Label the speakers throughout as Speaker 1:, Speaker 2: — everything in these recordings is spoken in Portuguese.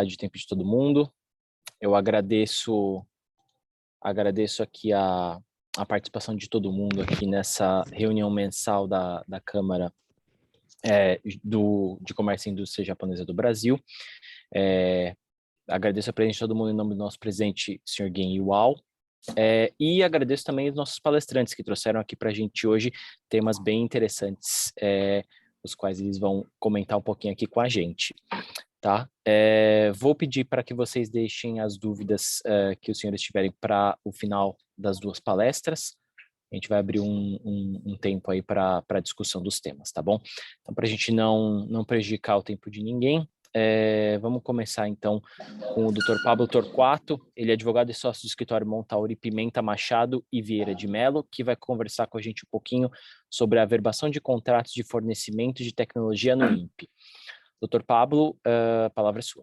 Speaker 1: de tempo de todo mundo. Eu agradeço aqui a participação de todo mundo aqui nessa reunião mensal da Câmara de Comércio e Indústria Japonesa do Brasil. Agradeço a presença de todo mundo em nome do nosso presidente, Sr. Gen Iwao, e agradeço também os nossos palestrantes que trouxeram aqui para a gente hoje temas bem interessantes, os quais eles vão comentar um pouquinho aqui com a gente. Tá? Vou pedir para que vocês deixem as dúvidas que os senhores tiverem para o final das duas palestras. A gente vai abrir um tempo aí para a discussão dos temas, tá bom? Então, para a gente não prejudicar o tempo de ninguém, vamos começar então com o Dr. Pablo Torquato. Ele é advogado e sócio do escritório Montauri Pimenta Machado e Vieira de Mello, que vai conversar com a gente um pouquinho sobre a averbação de contratos de fornecimento de tecnologia no INPE. Dr. Pablo, a palavra é sua.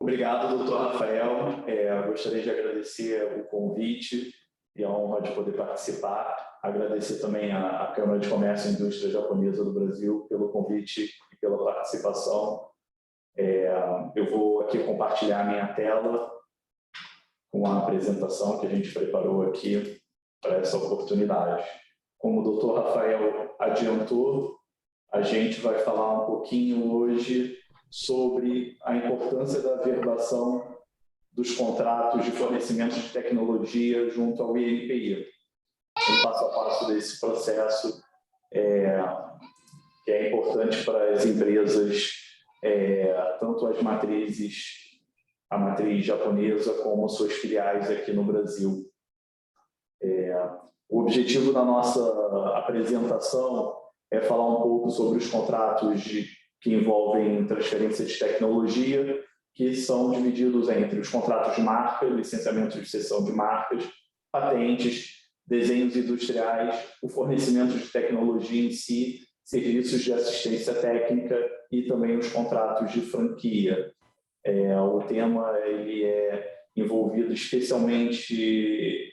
Speaker 2: Obrigado, doutor Rafael. Gostaria de agradecer o convite e a honra de poder participar. Agradecer também à Câmara de Comércio e Indústria Japonesa do Brasil pelo convite e pela participação. Eu vou aqui compartilhar minha tela com a apresentação que a gente preparou aqui para essa oportunidade. Como o doutor Rafael adiantou, a gente vai falar um pouquinho hoje sobre a importância da averbação dos contratos de fornecimento de tecnologia junto ao INPI. Um passo a passo desse processo que é importante para as empresas, tanto as matrizes, a matriz japonesa, como suas filiais aqui no Brasil. O objetivo da nossa apresentação é falar um pouco sobre os contratos que envolvem transferência de tecnologia, que são divididos entre os contratos de marca, licenciamento de cessão de marcas, patentes, desenhos industriais, o fornecimento de tecnologia em si, serviços de assistência técnica e também os contratos de franquia. O tema ele é envolvido especialmente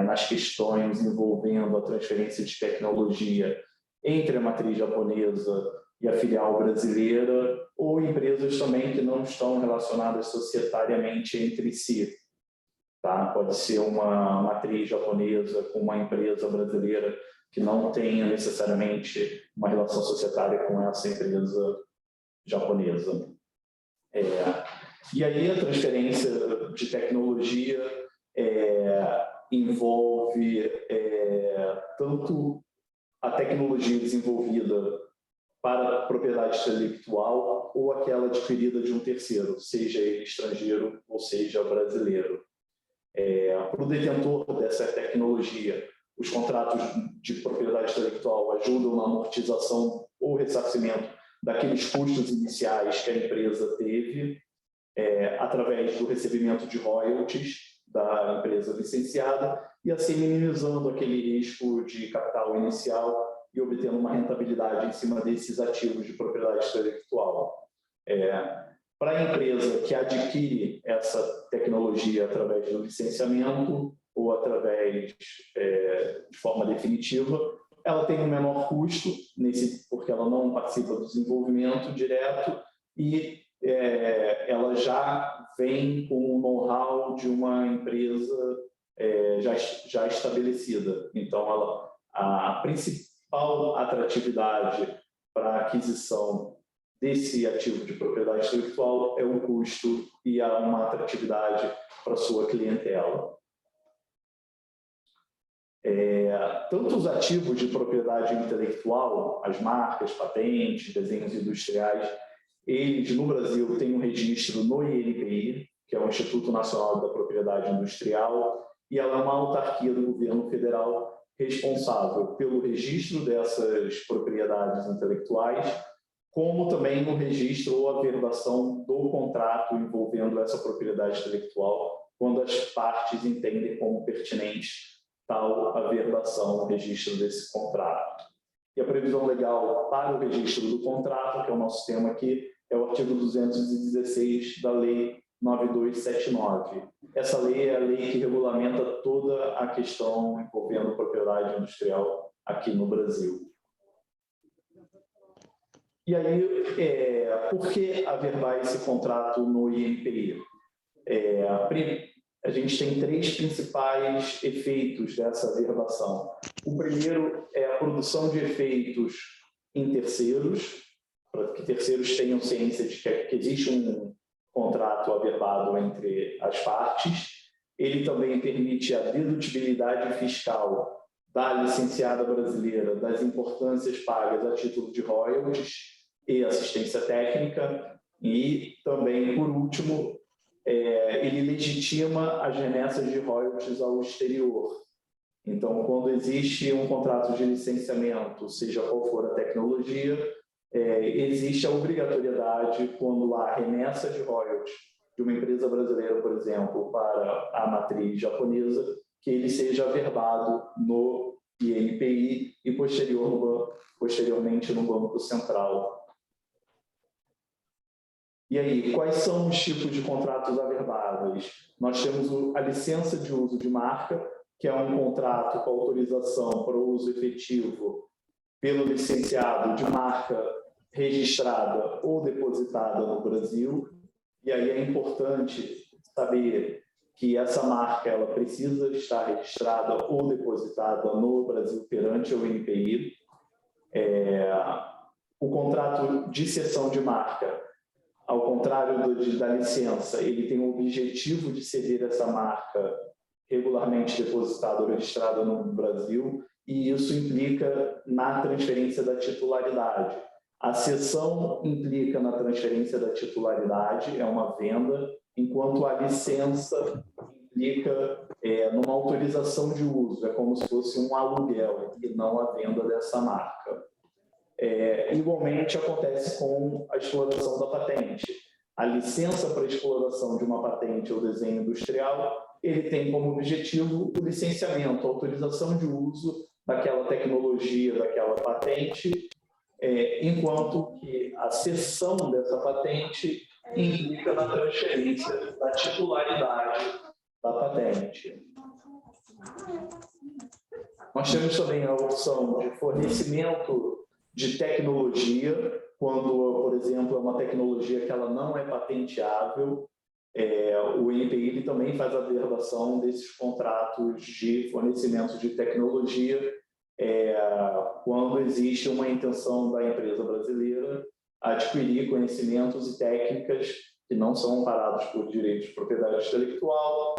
Speaker 2: nas questões envolvendo a transferência de tecnologia entre a matriz japonesa e a filial brasileira, ou empresas também que não estão relacionadas societariamente entre si. Tá? Pode ser uma matriz japonesa com uma empresa brasileira que não tenha necessariamente uma relação societária com essa empresa japonesa. E aí a transferência de tecnologia envolve tanto a tecnologia desenvolvida para propriedade intelectual ou aquela adquirida de um terceiro, seja ele estrangeiro ou seja brasileiro. Para o detentor dessa tecnologia, os contratos de propriedade intelectual ajudam na amortização ou ressarcimento daqueles custos iniciais que a empresa teve, através do recebimento de royalties da empresa licenciada, e assim minimizando aquele risco de capital inicial e obtendo uma rentabilidade em cima desses ativos de propriedade intelectual. Para a empresa que adquire essa tecnologia através do licenciamento ou através de forma definitiva, ela tem um menor custo, porque ela não participa do desenvolvimento direto e ela já vem com o know-how de uma empresa já estabelecida. Então, a principal atratividade para a aquisição desse ativo de propriedade intelectual é o custo e há uma atratividade para a sua clientela. Tanto os ativos de propriedade intelectual, as marcas, patentes, desenhos industriais, eles no Brasil têm um registro no INPI, que é o Instituto Nacional da Propriedade Industrial, e ela é uma autarquia do governo federal responsável pelo registro dessas propriedades intelectuais, como também no registro ou averbação do contrato envolvendo essa propriedade intelectual, quando as partes entendem como pertinente tal averbação, o registro desse contrato. E a previsão legal para o registro do contrato, que é o nosso tema aqui, é o artigo 216 da Lei 9279. Essa lei é a lei que regulamenta toda a questão envolvendo propriedade industrial aqui no Brasil. E aí, por que averbar esse contrato no INPI? A gente tem 3 principais efeitos dessa averbação. O primeiro é a produção de efeitos em terceiros, para que terceiros tenham ciência de que existe um contrato averbado entre as partes. Ele também permite a dedutibilidade fiscal da licenciada brasileira das importâncias pagas a título de royalties e assistência técnica. E também, por último, ele legitima as remessas de royalties ao exterior. Então, quando existe um contrato de licenciamento, seja qual for a tecnologia, existe a obrigatoriedade, quando há remessa de royalties de uma empresa brasileira, por exemplo, para a matriz japonesa, que ele seja averbado no INPI e posteriormente no Banco Central. E aí, quais são os tipos de contratos averbados? Nós temos a licença de uso de marca, que é um contrato com autorização para o uso efetivo pelo licenciado de marca registrada ou depositada no Brasil. E aí é importante saber que essa marca ela precisa estar registrada ou depositada no Brasil perante o INPI. O contrato de cessão de marca, ao contrário da licença, ele tem o objetivo de ceder essa marca regularmente depositada ou registrada no Brasil, e isso implica na transferência da titularidade. A cessão implica na transferência da titularidade, é uma venda, enquanto a licença implica numa autorização de uso, é como se fosse um aluguel e não a venda dessa marca. Igualmente acontece com a exploração da patente. A licença para a exploração de uma patente ou desenho industrial, ele tem como objetivo o licenciamento, a autorização de uso daquela tecnologia, daquela patente, enquanto que a cessão dessa patente implica na transferência da titularidade da patente. Nós temos também a opção de fornecimento de tecnologia, quando, por exemplo, é uma tecnologia que ela não é patenteável. O INPI ele também faz a averbação desses contratos de fornecimento de tecnologia, quando existe uma intenção da empresa brasileira adquirir conhecimentos e técnicas que não são amparados por direitos de propriedade intelectual,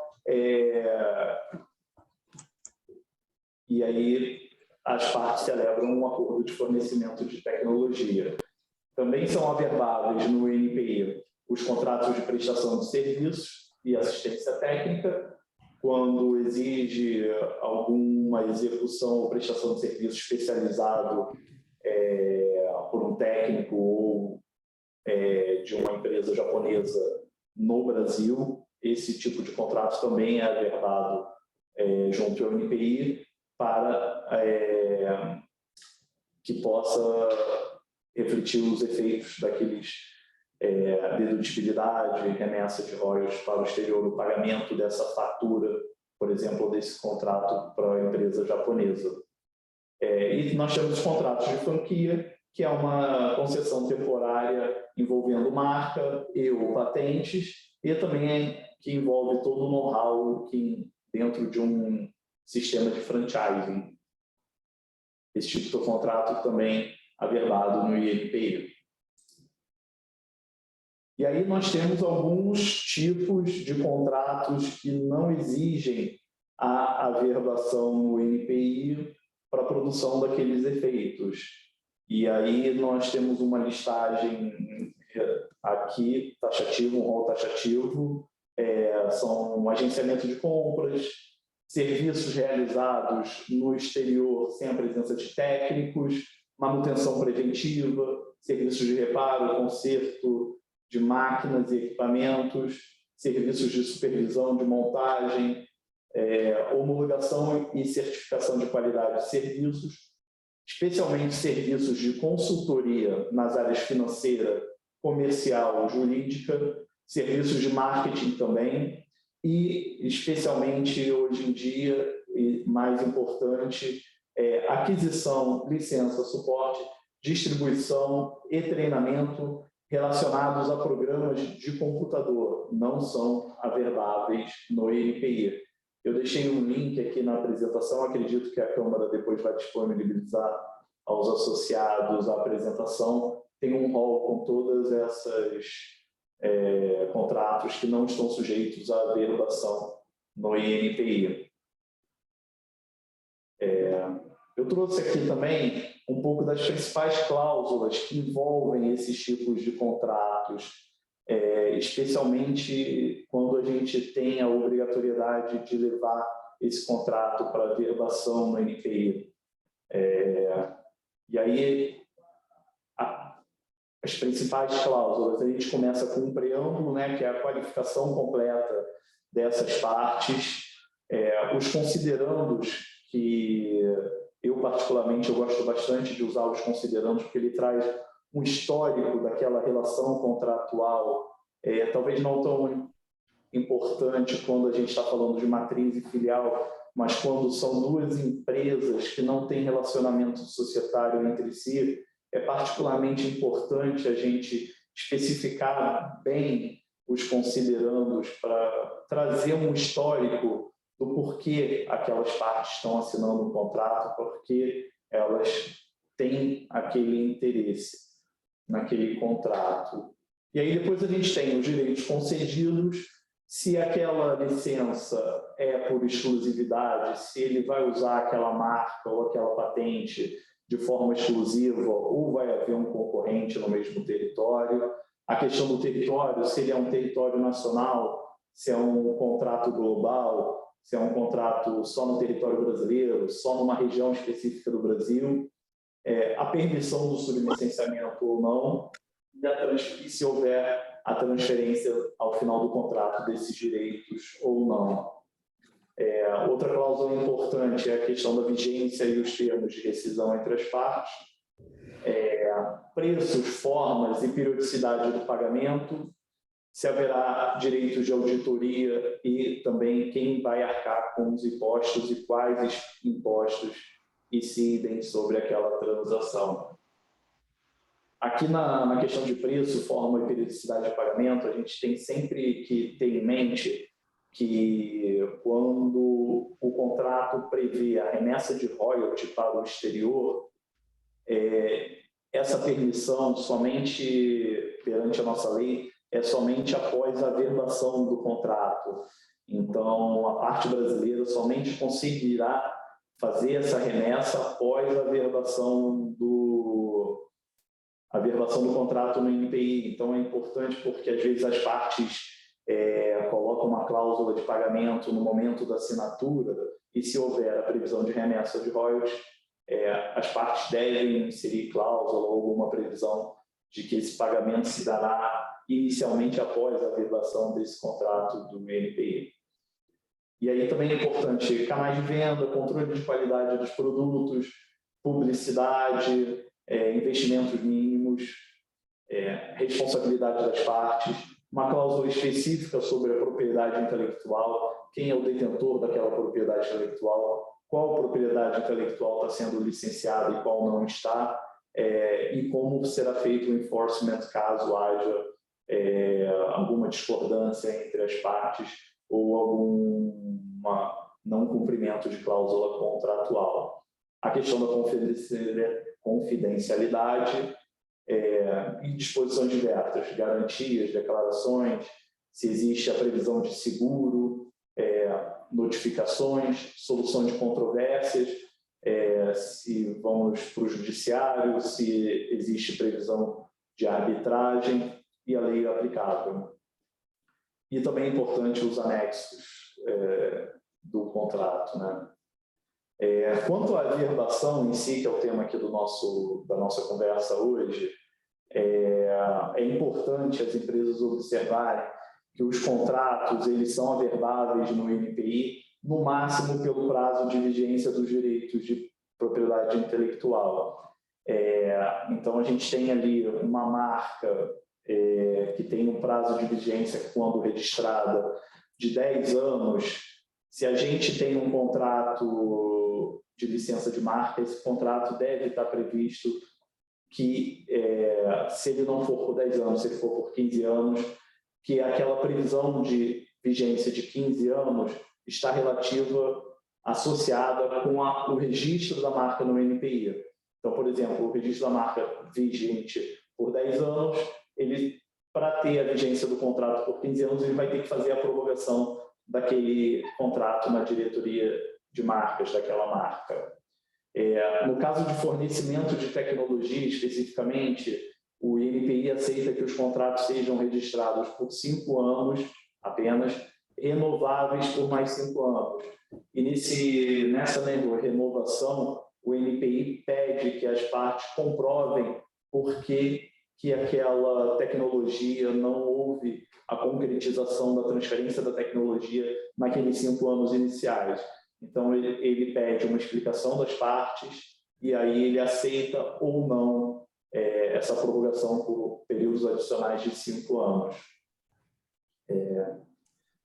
Speaker 2: e aí as partes celebram um acordo de fornecimento de tecnologia. Também são averbáveis no INPI os contratos de prestação de serviços e assistência técnica, quando exige alguma execução ou prestação de serviço especializado por um técnico ou de uma empresa japonesa no Brasil. Esse tipo de contrato também é averbado junto ao INPI para que possa refletir os efeitos daqueles dedutibilidade, remessa de royalties para o exterior, o pagamento dessa fatura, por exemplo, desse contrato para a empresa japonesa. E nós temos os contratos de franquia, que é uma concessão temporária envolvendo marca e ou patentes, e também que envolve todo o know-how dentro de um sistema de franchising. Esse tipo de contrato também averbado no INPI. E aí nós temos alguns tipos de contratos que não exigem a averbação no INPI para a produção daqueles efeitos. E aí nós temos uma listagem aqui, taxativo, um rol taxativo, são um agenciamento de compras, serviços realizados no exterior sem a presença de técnicos, manutenção preventiva, serviços de reparo, conserto de máquinas e equipamentos, serviços de supervisão de montagem, homologação e certificação de qualidade de serviços, especialmente serviços de consultoria nas áreas financeira, comercial, jurídica, serviços de marketing também, e especialmente hoje em dia, e mais importante, aquisição, licença, suporte distribuição e treinamento relacionados a programas de computador, não são averbáveis no INPI. Eu deixei um link aqui na apresentação, acredito que a Câmara depois vai disponibilizar aos associados a apresentação. Tem um rol com todas essas contratos que não estão sujeitos à averbação no INPI. Eu trouxe aqui também um pouco das principais cláusulas que envolvem esses tipos de contratos, especialmente quando a gente tem a obrigatoriedade de levar esse contrato para averbação no INPI. E aí, as principais cláusulas, a gente começa com um preâmbulo, né, que é a qualificação completa dessas partes, os considerandos, que eu particularmente eu gosto bastante de usar os considerandos, porque ele traz um histórico daquela relação contratual, talvez não tão importante quando a gente está falando de matriz e filial, mas quando são duas empresas que não têm relacionamento societário entre si, é particularmente importante a gente especificar bem os considerandos para trazer um histórico do porquê aquelas partes estão assinando um contrato, porque elas têm aquele interesse naquele contrato. E aí depois a gente tem os direitos concedidos, se aquela licença é por exclusividade, se ele vai usar aquela marca ou aquela patente de forma exclusiva ou vai haver um concorrente no mesmo território. A questão do território, se ele é um território nacional, se é um contrato global, se é um contrato só no território brasileiro, só numa região específica do Brasil, a permissão do sublicenciamento ou não, e se houver a transferência ao final do contrato desses direitos ou não. Outra cláusula importante é a questão da vigência e os termos de rescisão entre as partes, preços, formas e periodicidade do pagamento, se haverá direitos de auditoria e também quem vai arcar com os impostos e quais impostos incidem sobre aquela transação. Aqui na questão de preço, forma e periodicidade de pagamento, a gente tem sempre que ter em mente que quando o contrato prevê a remessa de royalty para o exterior, essa permissão somente perante a nossa lei é somente após a averbação do contrato. Então, a parte brasileira somente conseguirá fazer essa remessa após a averbação do contrato no INPI. Então, é importante porque, às vezes, as partes colocam uma cláusula de pagamento no momento da assinatura e, se houver a previsão de remessa de royalties, as partes devem inserir cláusula ou alguma previsão de que esse pagamento se dará inicialmente após a averbação desse contrato do INPI. E aí também é importante canais de venda, controle de qualidade dos produtos, publicidade, investimentos mínimos, responsabilidade das partes, uma cláusula específica sobre a propriedade intelectual, quem é o detentor daquela propriedade intelectual, qual propriedade intelectual está sendo licenciada e qual não está, e como será feito o enforcement caso haja alguma discordância entre as partes ou algum não cumprimento de cláusula contratual. A questão da confidencialidade e disposições diversas, garantias, declarações, se existe a previsão de seguro, notificações, solução de controvérsias, se vamos para o judiciário, se existe previsão de arbitragem e a lei aplicável. E também é importante os anexos do contrato, né? Quanto à averbação em si, que é o tema aqui da nossa conversa hoje, é importante as empresas observarem que os contratos eles são averbáveis no INPI, no máximo pelo prazo de vigência dos direitos de propriedade intelectual. Então, a gente tem ali uma marca que tem um prazo de vigência, quando registrada, de 10 anos. Se a gente tem um contrato de licença de marca, esse contrato deve estar previsto que, se ele não for por 10 anos, se ele for por 15 anos, que aquela previsão de vigência de 15 anos está relativa, associada com o registro da marca no INPI. Então, por exemplo, o registro da marca vigente por 10 anos, para ter a vigência do contrato por 15 anos, ele vai ter que fazer a prorrogação daquele contrato na diretoria de marcas daquela marca. No caso de fornecimento de tecnologia, especificamente, o INPI aceita que os contratos sejam registrados por 5 anos apenas, renováveis por mais 5 anos. E nessa renovação, o INPI pede que as partes comprovem por que aquela tecnologia não houve a concretização da transferência da tecnologia naqueles 5 anos iniciais. Então, ele pede uma explicação das partes e aí ele aceita ou não essa prorrogação por períodos adicionais de 5 anos.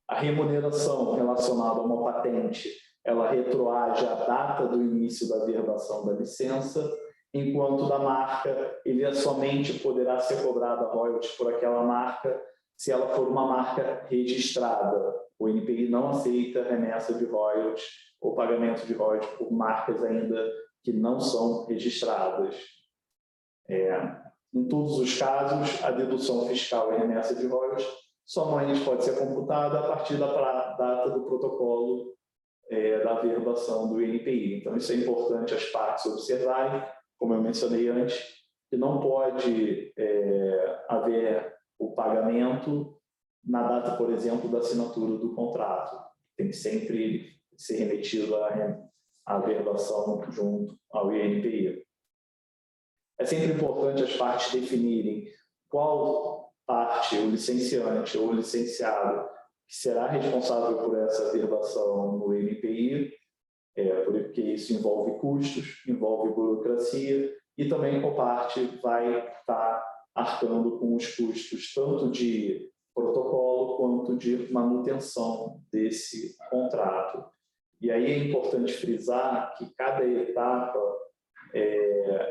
Speaker 2: A remuneração relacionada a uma patente, ela retroage à data do início da verbação da licença, enquanto da marca, ele somente poderá ser cobrada royalties por aquela marca se ela for uma marca registrada. O INPI não aceita remessa de royalties ou pagamento de royalties por marcas ainda que não são registradas. Em todos os casos, a dedução fiscal e remessa de royalties somente pode ser computada a partir da data do protocolo da verbação do INPI. Então, isso é importante as partes observarem, como eu mencionei antes, que não pode haver o pagamento na data, por exemplo, da assinatura do contrato. Tem que sempre ser remetido a verbação junto ao INPI. É sempre importante as partes definirem qual parte, o licenciante ou o licenciado, que será responsável por essa verbação no INPI, porque isso envolve custos, envolve burocracia, e também qual parte vai estar arcando com os custos tanto de protocolo quanto de manutenção desse contrato. E aí é importante frisar que cada etapa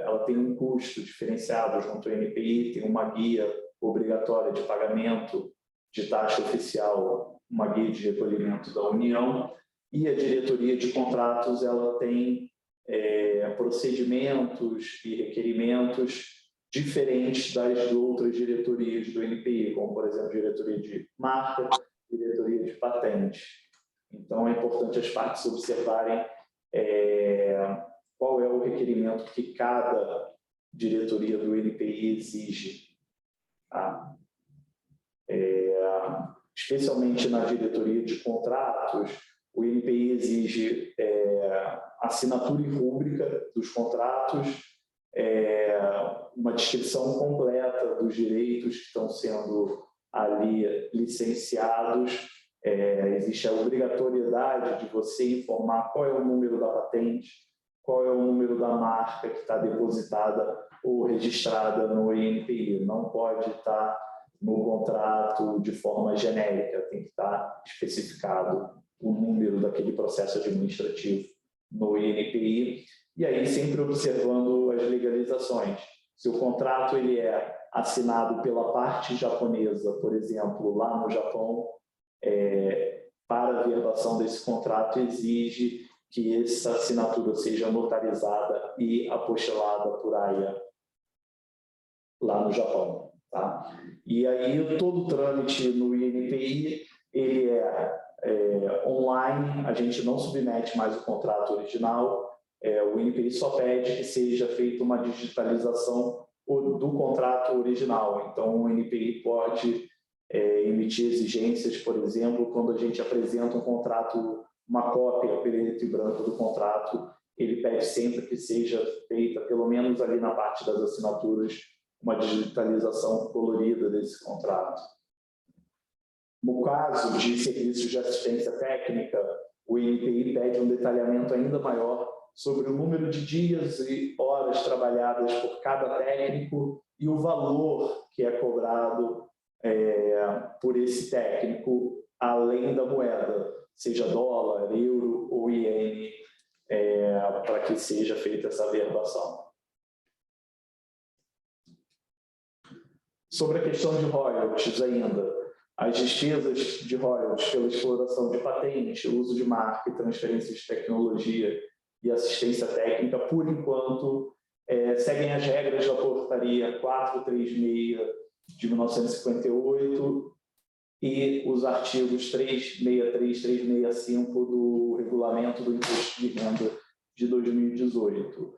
Speaker 2: ela tem um custo diferenciado junto ao INPI, tem uma guia obrigatória de pagamento de taxa oficial, uma guia de recolhimento da União, e a diretoria de contratos ela tem procedimentos e requerimentos diferentes das outras diretorias do INPI, como, por exemplo, diretoria de marca, diretoria de patente. Então, é importante as partes observarem qual é o requerimento que cada diretoria do INPI exige. Tá? Especialmente na diretoria de contratos, o INPI exige assinatura e rúbrica dos contratos, uma descrição completa dos direitos que estão sendo ali licenciados, existe a obrigatoriedade de você informar qual é o número da patente, qual é o número da marca que está depositada ou registrada no INPI. Não pode estar no contrato de forma genérica, tem que estar especificado o número daquele processo administrativo no INPI. E aí sempre observando as legalizações. Se o contrato ele é assinado pela parte japonesa, por exemplo, lá no Japão, para a verbação desse contrato exige que essa assinatura seja notarizada e apostilada por AIA lá no Japão. Tá? E aí todo o trâmite no INPI ele online, a gente não submete mais o contrato original, o INPI só pede que seja feita uma digitalização do contrato original. Então o INPI pode emitir exigências, por exemplo, quando a gente apresenta um contrato, uma cópia preto e branco do contrato, ele pede sempre que seja feita, pelo menos ali na parte das assinaturas, uma digitalização colorida desse contrato. No caso de serviços de assistência técnica, o INPI pede um detalhamento ainda maior sobre o número de dias e horas trabalhadas por cada técnico e o valor que é cobrado por esse técnico, além da moeda, seja dólar, euro ou iene, para que seja feita essa verbação. Sobre a questão de royalties ainda, as despesas de royalties pela exploração de patente, uso de marca e transferência de tecnologia e assistência técnica, por enquanto, seguem as regras da Portaria 436 de 1958 e os artigos 363 e 365 do Regulamento do Imposto de Renda de 2018.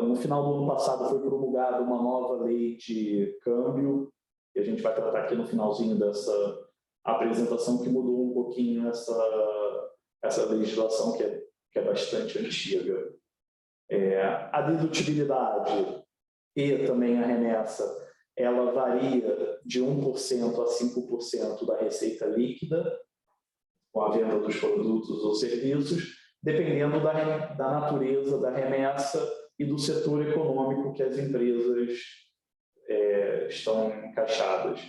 Speaker 2: No final do ano passado foi promulgada uma nova lei de câmbio, e a gente vai tratar aqui no finalzinho dessa apresentação, que mudou um pouquinho essa legislação que é bastante antiga. A dedutibilidade e também a remessa, ela varia de 1% a 5% da receita líquida, com a venda dos produtos ou serviços, dependendo da natureza da remessa e do setor econômico que as empresas estão encaixadas.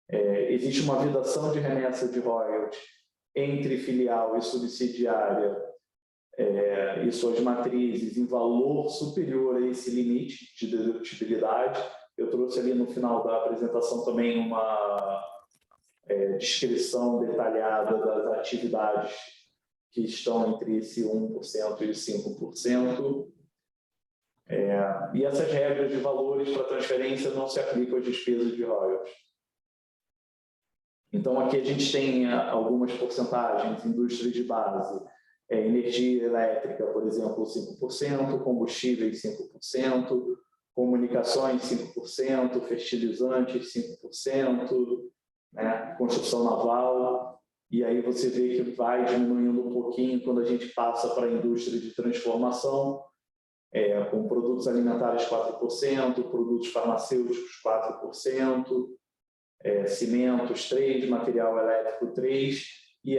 Speaker 2: Existe uma vedação de remessa de royalties entre filial e subsidiária e suas matrizes em valor superior a esse limite de dedutibilidade. Eu trouxe ali no final da apresentação também uma descrição detalhada das atividades que estão entre esse 1% e 5%. E essas regras de valores para transferência não se aplicam às despesas de royalties. Então, aqui a gente tem algumas porcentagens: indústria de base, energia elétrica, por exemplo, 5%, combustíveis, 5%, comunicações, 5%, fertilizantes, 5%, né? Construção naval. E aí você vê que vai diminuindo um pouquinho quando a gente passa para a indústria de transformação, com produtos alimentares 4%, produtos farmacêuticos 4%, cimentos 3%, material elétrico 3%, e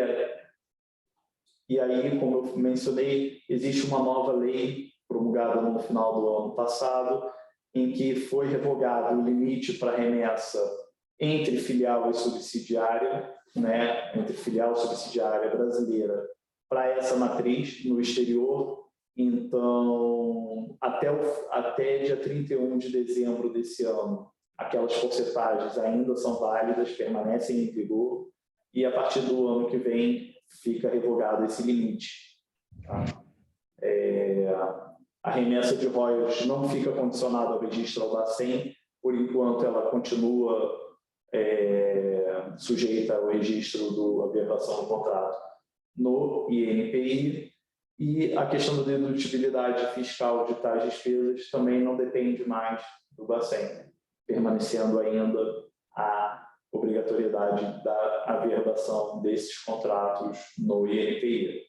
Speaker 2: aí, como eu mencionei, existe uma nova lei promulgada no final do ano passado, em que foi revogado o limite para remessa entre filial e subsidiária, né, entre filial e subsidiária brasileira para essa matriz no exterior. Então, até dia 31 de dezembro desse ano, aquelas porcentagens ainda são válidas, permanecem em vigor, e a partir do ano que vem fica revogado esse limite. Tá? A remessa de royalties não fica condicionada ao registro ao Bacen, por enquanto ela continua sujeita ao registro da averbação do contrato no INPI, e a questão da dedutibilidade fiscal de tais despesas também não depende mais do Bacen, permanecendo ainda a obrigatoriedade da averbação desses contratos no INPI.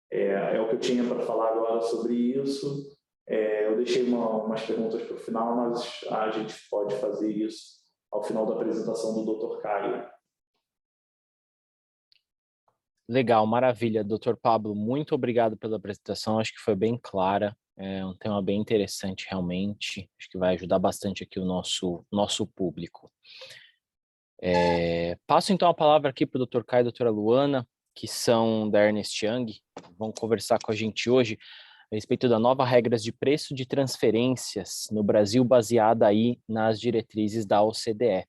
Speaker 2: É o que eu tinha para falar agora sobre isso. Eu deixei umas perguntas para o final, mas a gente pode fazer isso ao final da apresentação do Dr. Caio.
Speaker 1: Legal, maravilha. Dr. Pablo, muito obrigado pela apresentação, acho que foi bem clara, é um tema bem interessante realmente, acho que vai ajudar bastante aqui o nosso público. Passo então a palavra aqui para o Dr. Caio e a doutora Luana, que são da Ernst Young, vão conversar com a gente hoje a respeito da nova regras de preço de transferências no Brasil, baseada aí nas diretrizes da OCDE.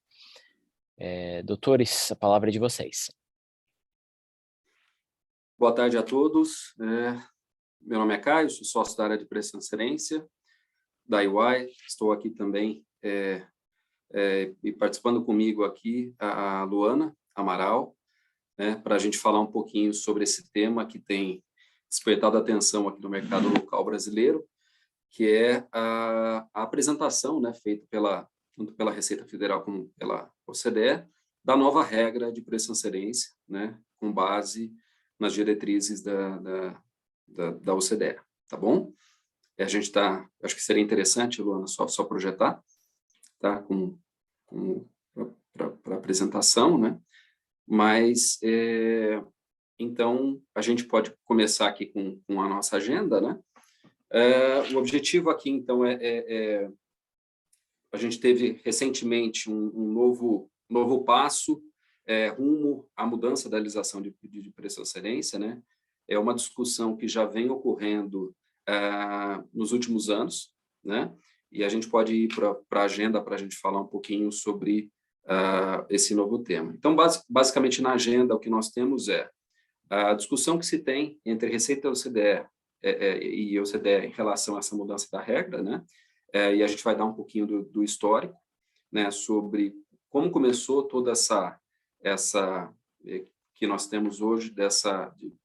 Speaker 1: Doutores, a palavra é de vocês.
Speaker 3: Boa tarde a todos. Meu nome é Caio, sou sócio da área de preço de transferência da EY. Estou aqui também e participando comigo aqui a Luana Amaral, para a gente falar um pouquinho sobre esse tema que tem despertado atenção aqui no mercado local brasileiro, que é a apresentação, feita tanto pela Receita Federal como pela OCDE, da nova regra de preço de transferência, com base nas diretrizes da OCDE, tá bom? A gente acho que seria interessante, Luana, só projetar, tá? Para apresentação, Mas, então, a gente pode começar aqui com a nossa agenda, O objetivo aqui, então, a gente teve recentemente um novo passo rumo à mudança da legislação de preço de transferência, É uma discussão que já vem ocorrendo nos últimos anos, e a gente pode ir para a agenda para a gente falar um pouquinho sobre esse novo tema. Então, basicamente, na agenda, o que nós temos é a discussão que se tem entre Receita da OCDE e OCDE em relação a essa mudança da regra, né? E a gente vai dar um pouquinho do histórico, né? Sobre como começou toda essa que nós temos hoje,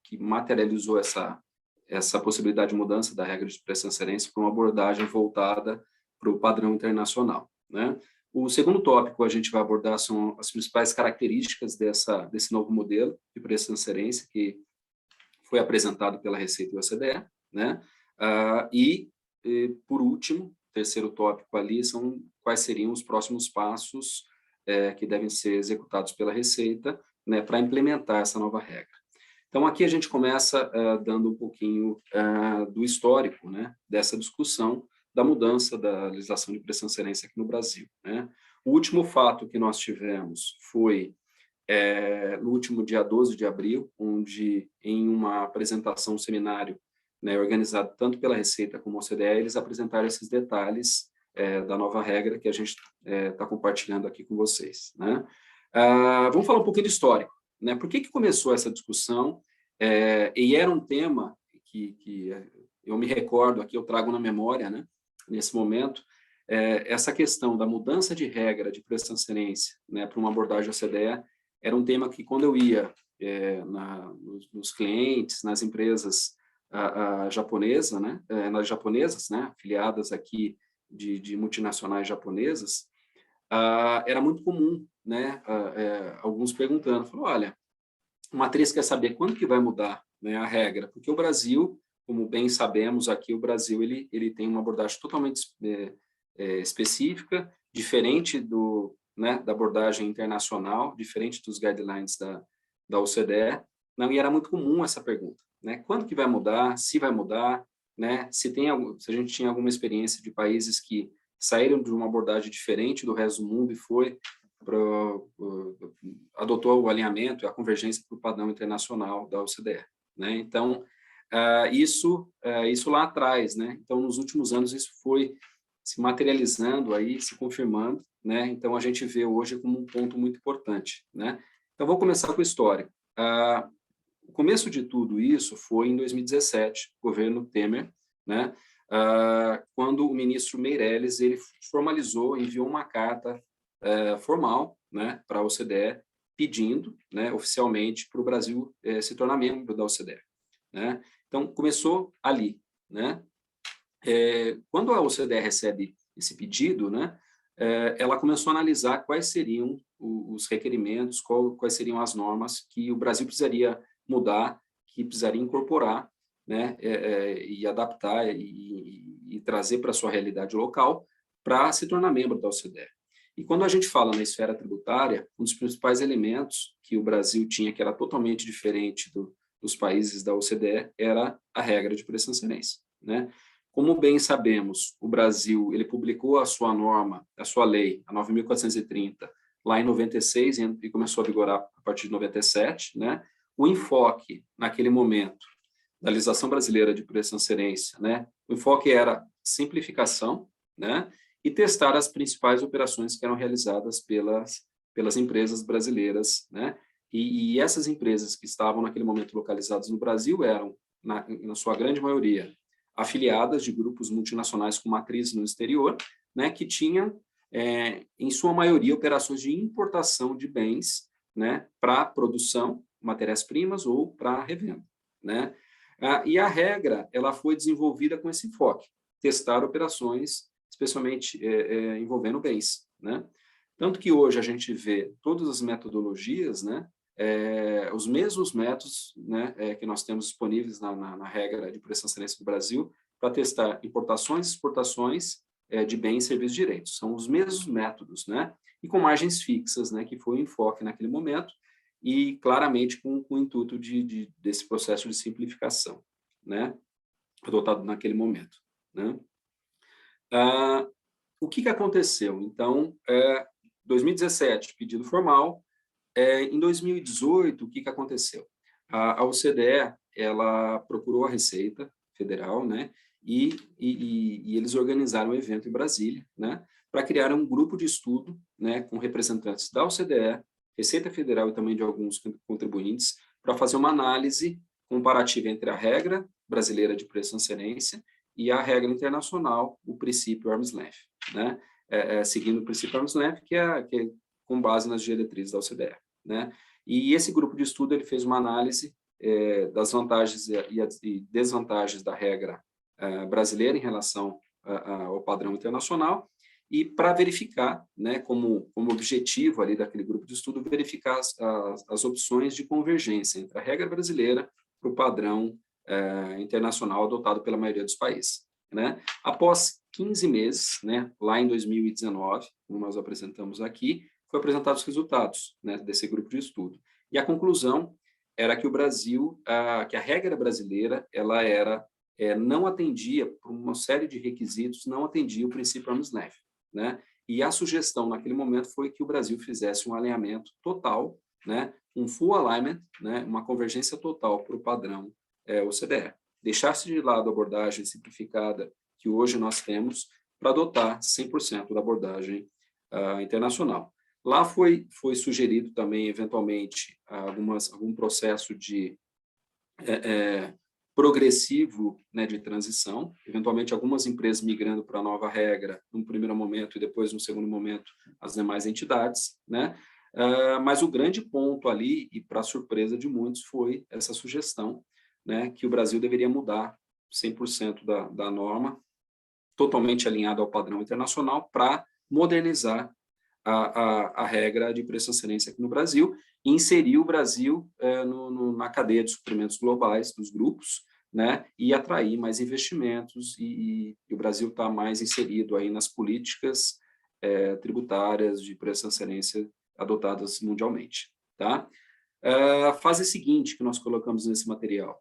Speaker 3: que materializou essa possibilidade de mudança da regra de pré-transferência para uma abordagem voltada para o padrão internacional, né? O segundo tópico a gente vai abordar são as principais características desse novo modelo de pré-transferência que foi apresentado pela Receita e o OCDE, né? Por último, terceiro tópico ali são quais seriam os próximos passos que devem ser executados pela Receita, né, para implementar essa nova regra. Então, aqui a gente começa dando um pouquinho do histórico, né, dessa discussão da mudança da legislação de pré-transferência aqui no Brasil, né? O último fato que nós tivemos foi no último dia 12 de abril, onde, em uma apresentação, um seminário, né, organizado tanto pela Receita como a OCDE, eles apresentaram esses detalhes da nova regra que a gente está compartilhando aqui com vocês, né? Vamos falar um pouquinho de histórico, né? Por que começou essa discussão? E era um tema que eu me recordo aqui, eu trago na memória, né, nesse momento, essa questão da mudança de regra de pré-transferência, né, para uma abordagem OCDE, era um tema que, quando eu ia nos clientes, nas empresas japonesas, né, nas japonesas, né, afiliadas aqui de multinacionais japonesas, era muito comum, né, alguns perguntando, falou, olha, a matriz quer saber quando que vai mudar, né, a regra, porque o Brasil, como bem sabemos aqui, o Brasil ele tem uma abordagem totalmente específica, diferente né, da abordagem internacional, diferente dos guidelines da OCDE, não, e era muito comum essa pergunta, né? Quando que vai mudar? Se vai mudar, né? Se a gente tinha alguma experiência de países que saíram de uma abordagem diferente do resto do mundo e adotou o alinhamento e a convergência para o padrão internacional da OCDE, né? Então, isso lá atrás, né? Então, nos últimos anos, isso foi se materializando aí, se confirmando, né? Então, a gente vê hoje como um ponto muito importante, né? Então, vou começar com a história. O começo de tudo isso foi em 2017, governo Temer, né? Quando o ministro Meirelles ele formalizou, enviou uma carta formal, né, para a OCDE, pedindo, né, oficialmente para o Brasil se tornar membro da OCDE, né? Então, começou ali, né? Quando a OCDE recebe esse pedido, né, ela começou a analisar quais seriam os requerimentos, quais seriam as normas que o Brasil precisaria mudar, que precisaria incorporar, né, e adaptar e trazer para a sua realidade local para se tornar membro da OCDE. E quando a gente fala na esfera tributária, um dos principais elementos que o Brasil tinha, que era totalmente diferente dos países da OCDE, era a regra de pré-transferência, né? Como bem sabemos, o Brasil ele publicou a sua norma, a sua lei, a 9.430, lá em 96 e começou a vigorar a partir de 97, né? O enfoque naquele momento da legislação brasileira de pré-transferência, né? O enfoque era simplificação, né? E testar as principais operações que eram realizadas pelas empresas brasileiras, né? E essas empresas que estavam naquele momento localizadas no Brasil eram, na sua grande maioria, afiliadas de grupos multinacionais com matriz no exterior, né, que tinham, em sua maioria, operações de importação de bens, né, para produção, matérias-primas ou para revenda, né? E a regra ela foi desenvolvida com esse enfoque, testar operações, especialmente envolvendo bens, né? Tanto que hoje a gente vê todas as metodologias, né, os mesmos métodos, né, que nós temos disponíveis na regra de pré-transferência do Brasil para testar importações e exportações de bens, serviços e direitos. São os mesmos métodos, né, e com margens fixas, né, que foi o enfoque naquele momento e claramente com o intuito desse processo de simplificação, né, adotado naquele momento, né. O que aconteceu? Então, 2017, pedido formal. Em 2018, o que aconteceu? A OCDE ela procurou a Receita Federal, né, e eles organizaram um evento em Brasília, né, para criar um grupo de estudo, né, com representantes da OCDE, Receita Federal e também de alguns contribuintes, para fazer uma análise comparativa entre a regra brasileira de preço-transferência e a regra internacional, o princípio arm's length, né, seguindo o princípio arm's length, que é com base nas diretrizes da OCDE, né. E esse grupo de estudo ele fez uma análise das vantagens e desvantagens da regra brasileira em relação ao padrão internacional, e para verificar, né, como objetivo ali daquele grupo de estudo, verificar as opções de convergência entre a regra brasileira para o padrão internacional adotado pela maioria dos países, né? Após 15 meses, né, lá em 2019, como nós apresentamos aqui, foi apresentados os resultados, né, desse grupo de estudo. E a conclusão era que o Brasil, que a regra brasileira, ela não atendia, por uma série de requisitos, não atendia o princípio arm's length, né? E a sugestão naquele momento foi que o Brasil fizesse um alinhamento total, né, um full alignment, né, uma convergência total para o padrão OCDE. Deixar-se de lado a abordagem simplificada que hoje nós temos para adotar 100% da abordagem internacional. Lá foi sugerido também, eventualmente, algum processo de progressivo, né, de transição, eventualmente algumas empresas migrando para a nova regra num primeiro momento e depois, no segundo momento, as demais entidades, né? Mas o grande ponto ali, e para surpresa de muitos, foi essa sugestão, né, que o Brasil deveria mudar 100% da norma, totalmente alinhado ao padrão internacional, para modernizar a regra de preço-transferência aqui no Brasil e inserir o Brasil na cadeia de suprimentos globais dos grupos, né, e atrair mais investimentos e o Brasil está mais inserido aí nas políticas tributárias de preço-transferência adotadas mundialmente, tá? A fase seguinte que nós colocamos nesse material.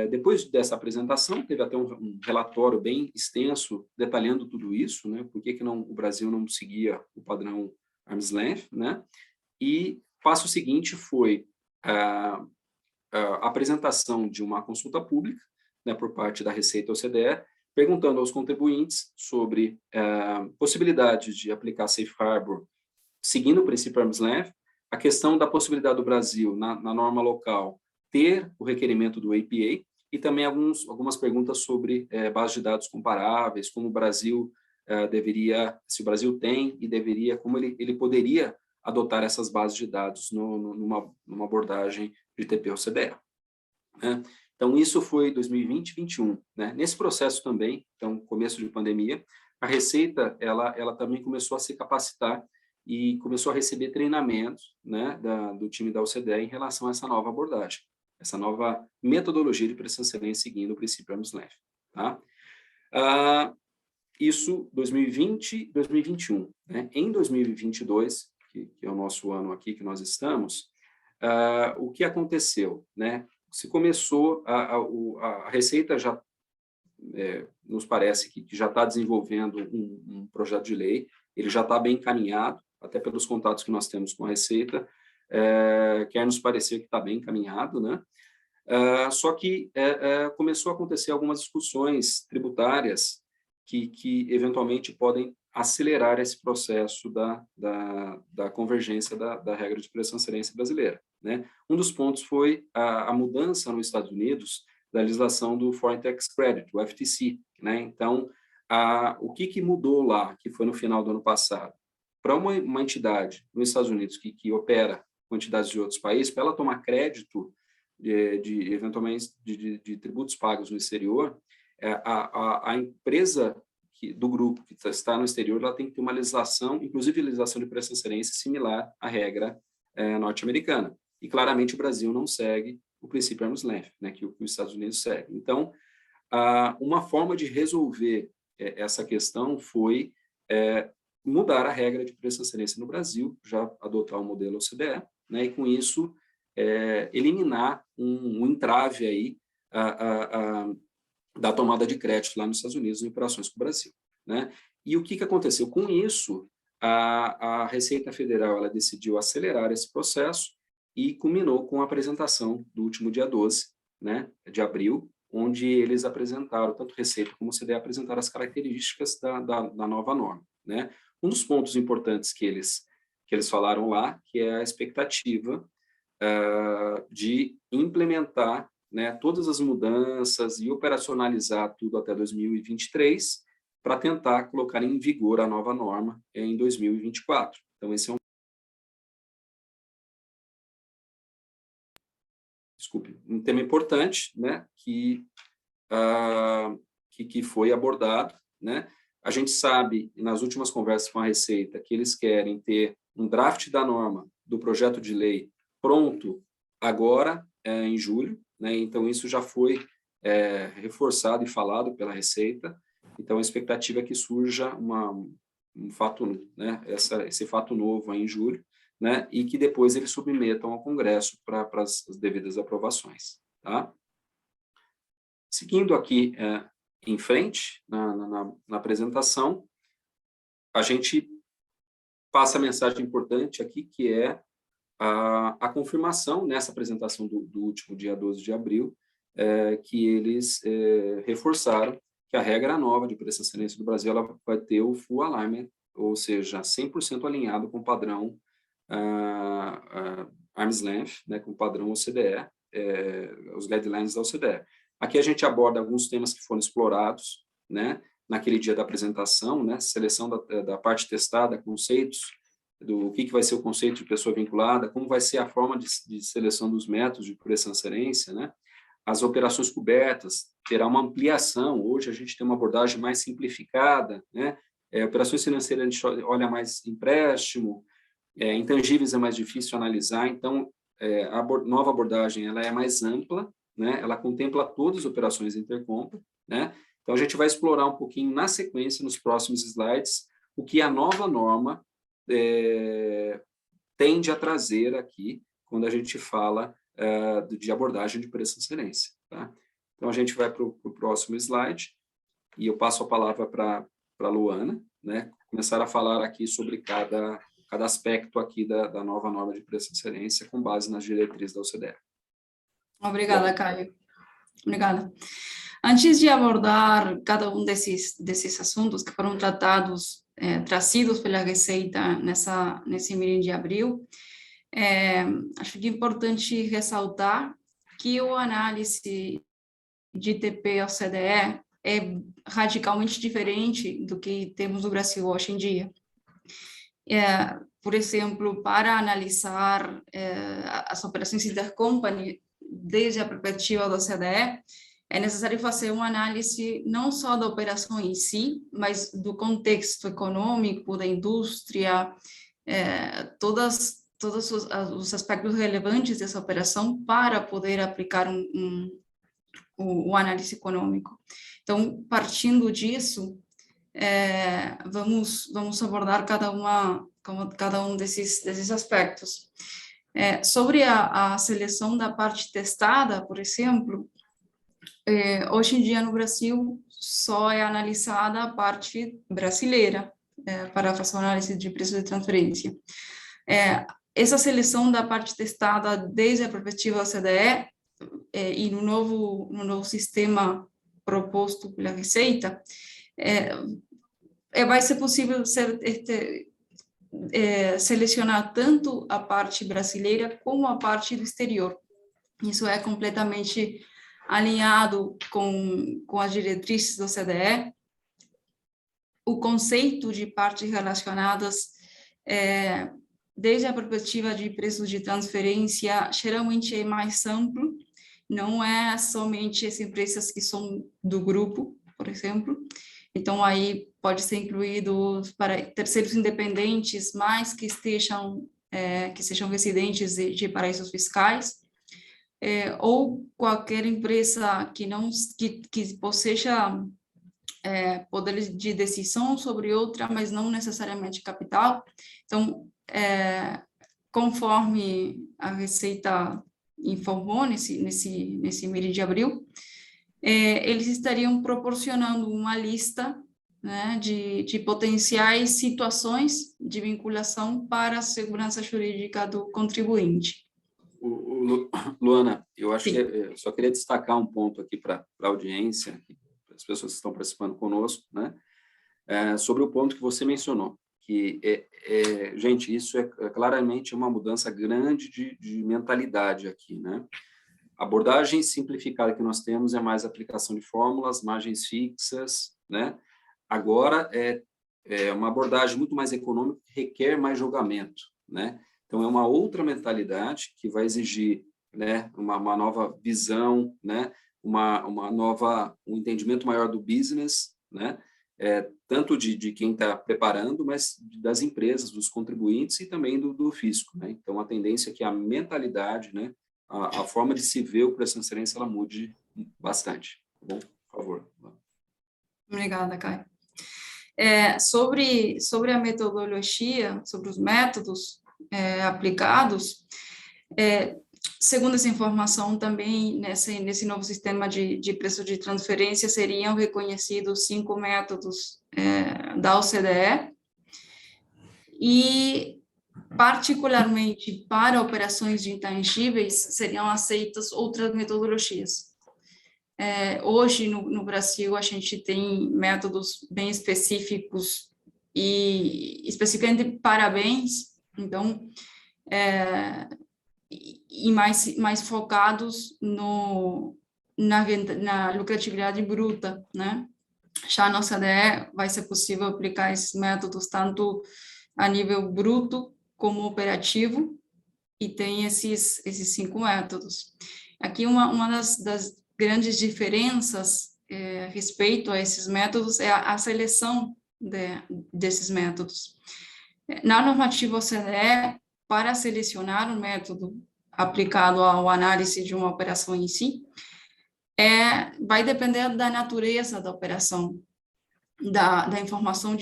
Speaker 3: Depois dessa apresentação, teve até um relatório bem extenso detalhando tudo isso, né? Por que o Brasil não seguia o padrão arm's length, né? E o passo seguinte foi a apresentação de uma consulta pública, né, por parte da Receita OCDE, perguntando aos contribuintes sobre possibilidades de aplicar Safe Harbor seguindo o princípio arm's length, a questão da possibilidade do Brasil, na norma local, ter o requerimento do APA e também algumas perguntas sobre bases de dados comparáveis, como o Brasil se o Brasil tem e deveria, como ele poderia adotar essas bases de dados numa abordagem de TP-OCDE, né? Então, isso foi 2020 e 2021, né? Nesse processo também, então, começo de pandemia, a Receita, ela também começou a se capacitar e começou a receber treinamentos, né, do time da OCDE em relação a essa nova abordagem, essa nova metodologia de preço-transferência seguindo o princípio arm's length, tá? Isso 2020 e 2021, né? Em 2022, que é o nosso ano aqui que nós estamos, o que aconteceu, né? Se começou, a Receita já, nos parece que já está desenvolvendo um projeto de lei, ele já está bem encaminhado, até pelos contatos que nós temos com a Receita, quer nos parecer que está bem encaminhado, né? Só que começou a acontecer algumas discussões tributárias que eventualmente podem acelerar esse processo da convergência da regra de preço-transferência brasileira, né? Um dos pontos foi a mudança nos Estados Unidos da legislação do Foreign Tax Credit, o FTC, né? Então, o que mudou lá, que foi no final do ano passado? Para uma entidade nos Estados Unidos que opera quantidades de outros países, para ela tomar crédito eventualmente de tributos pagos no exterior, a empresa do grupo que está no exterior, ela tem que ter uma legislação, inclusive legislação de preço-transferência similar à regra norte-americana. E claramente o Brasil não segue o princípio arm's length, né, que os Estados Unidos seguem. Então, uma forma de resolver essa questão foi mudar a regra de preço-transferência no Brasil, já adotar o modelo OCDE, né, e com isso eliminar um entrave aí da tomada de crédito lá nos Estados Unidos em operações com o Brasil, né? E o que aconteceu? Com isso, a Receita Federal ela decidiu acelerar esse processo e culminou com a apresentação do último dia 12, né, de abril, onde eles apresentaram, tanto Receita como CDE apresentaram as características da nova norma, né? Um dos pontos importantes que eles falaram lá, que é a expectativa de implementar, né, todas as mudanças e operacionalizar tudo até 2023, para tentar colocar em vigor a nova norma em 2024. Então, esse é um tema importante, né, que foi abordado, né? A gente sabe, nas últimas conversas com a Receita, que eles querem ter um draft da norma do projeto de lei pronto agora, em julho, né? Então, isso já foi reforçado e falado pela Receita. Então, a expectativa é que surja um fato, né? Esse fato novo aí em julho, né? E que depois eles submetam ao Congresso para as devidas aprovações, tá? Seguindo aqui em frente, na apresentação, a gente passa a mensagem importante aqui, que é a confirmação, nessa apresentação do último dia 12 de abril, que eles reforçaram que a regra nova de preço de excelência do Brasil ela vai ter o full alignment, ou seja, 100% alinhado com o padrão arm's length, né, com o padrão OCDE, os guidelines da OCDE. Aqui a gente aborda alguns temas que foram explorados, né, naquele dia da apresentação, né, seleção da parte testada, conceitos, do que vai ser o conceito de pessoa vinculada, como vai ser a forma de seleção dos métodos de transferência, né, as operações cobertas, terá uma ampliação, hoje a gente tem uma abordagem mais simplificada, né, operações financeiras a gente olha mais empréstimo, intangíveis é mais difícil analisar, então a nova abordagem ela é mais ampla, né? Ela contempla todas as operações intercompra, né? Então a gente vai explorar um pouquinho na sequência, nos próximos slides, o que a nova norma tende a trazer aqui, quando a gente fala de abordagem de preço de excelência, tá? Então a gente vai para o próximo slide, e eu passo a palavra para a Luana, né? Começar a falar aqui sobre cada aspecto aqui da nova norma de preço de excelência, com base nas diretrizes da OCDE.
Speaker 4: Obrigada, Caio. Obrigada. Antes de abordar cada um desses assuntos que foram tratados, trazidos pela Receita nesse mês de abril, acho que é importante ressaltar que o análise de ITP-OCDE é radicalmente diferente do que temos no Brasil hoje em dia. Por exemplo, para analisar as operações intercompany desde a perspectiva da OCDE, é necessário fazer uma análise não só da operação em si, mas do contexto econômico, da indústria, todos os aspectos relevantes dessa operação para poder aplicar o análise econômico. Então, partindo disso, vamos abordar cada um desses aspectos. Sobre a seleção da parte testada, por exemplo, hoje em dia no Brasil só é analisada a parte brasileira para fazer análise de preço de transferência. Essa seleção da parte testada desde a perspectiva da OCDE e no novo sistema proposto pela Receita, vai ser possível selecionar tanto a parte brasileira como a parte do exterior. Isso é completamente alinhado com as diretrizes do OCDE. O conceito de partes relacionadas, desde a perspectiva de preços de transferência, geralmente é mais amplo, não é somente as empresas que são do grupo, por exemplo. Então, aí pode ser incluído para terceiros independentes, mas que sejam residentes de paraísos fiscais, ou qualquer empresa que posseja poder de decisão sobre outra, mas não necessariamente capital. Então, conforme a Receita informou nesse mês de abril, eles estariam proporcionando uma lista, né, de potenciais situações de vinculação para a segurança jurídica do contribuinte.
Speaker 3: Luana, eu acho
Speaker 4: Sim.
Speaker 3: que eu só queria destacar um ponto aqui para a audiência, para as pessoas que estão participando conosco, né? Sobre o ponto que você mencionou, que, gente, isso é claramente uma mudança grande de mentalidade aqui, né? A abordagem simplificada que nós temos é mais aplicação de fórmulas, margens fixas, né? Agora é uma abordagem muito mais econômica que requer mais julgamento, né? Então, é uma outra mentalidade que vai exigir, né, uma nova visão, né, um entendimento maior do business, né, tanto de quem está preparando, mas das empresas, dos contribuintes e também do fisco, né? Então, a tendência é que a mentalidade, né, a forma de se ver o preço de transferência, ela mude bastante. Tá bom? Por favor.
Speaker 4: Obrigada, Caio. Sobre a metodologia, sobre os métodos aplicados, segundo essa informação, também nesse novo sistema de preço de transferência seriam reconhecidos 5 métodos da OCDE e, particularmente para operações de intangíveis, seriam aceitas outras metodologias. Hoje, no Brasil, a gente tem métodos bem específicos e especificamente para bens, então, e mais focados na lucratividade bruta, né? Já na OCDE vai ser possível aplicar esses métodos tanto a nível bruto como operativo, e tem esses 5 métodos. Aqui, uma das grandes diferenças a respeito a esses métodos é a seleção desses métodos. Na normativa OCDE, para selecionar um método aplicado à análise de uma operação em si, vai depender da natureza da operação, da informação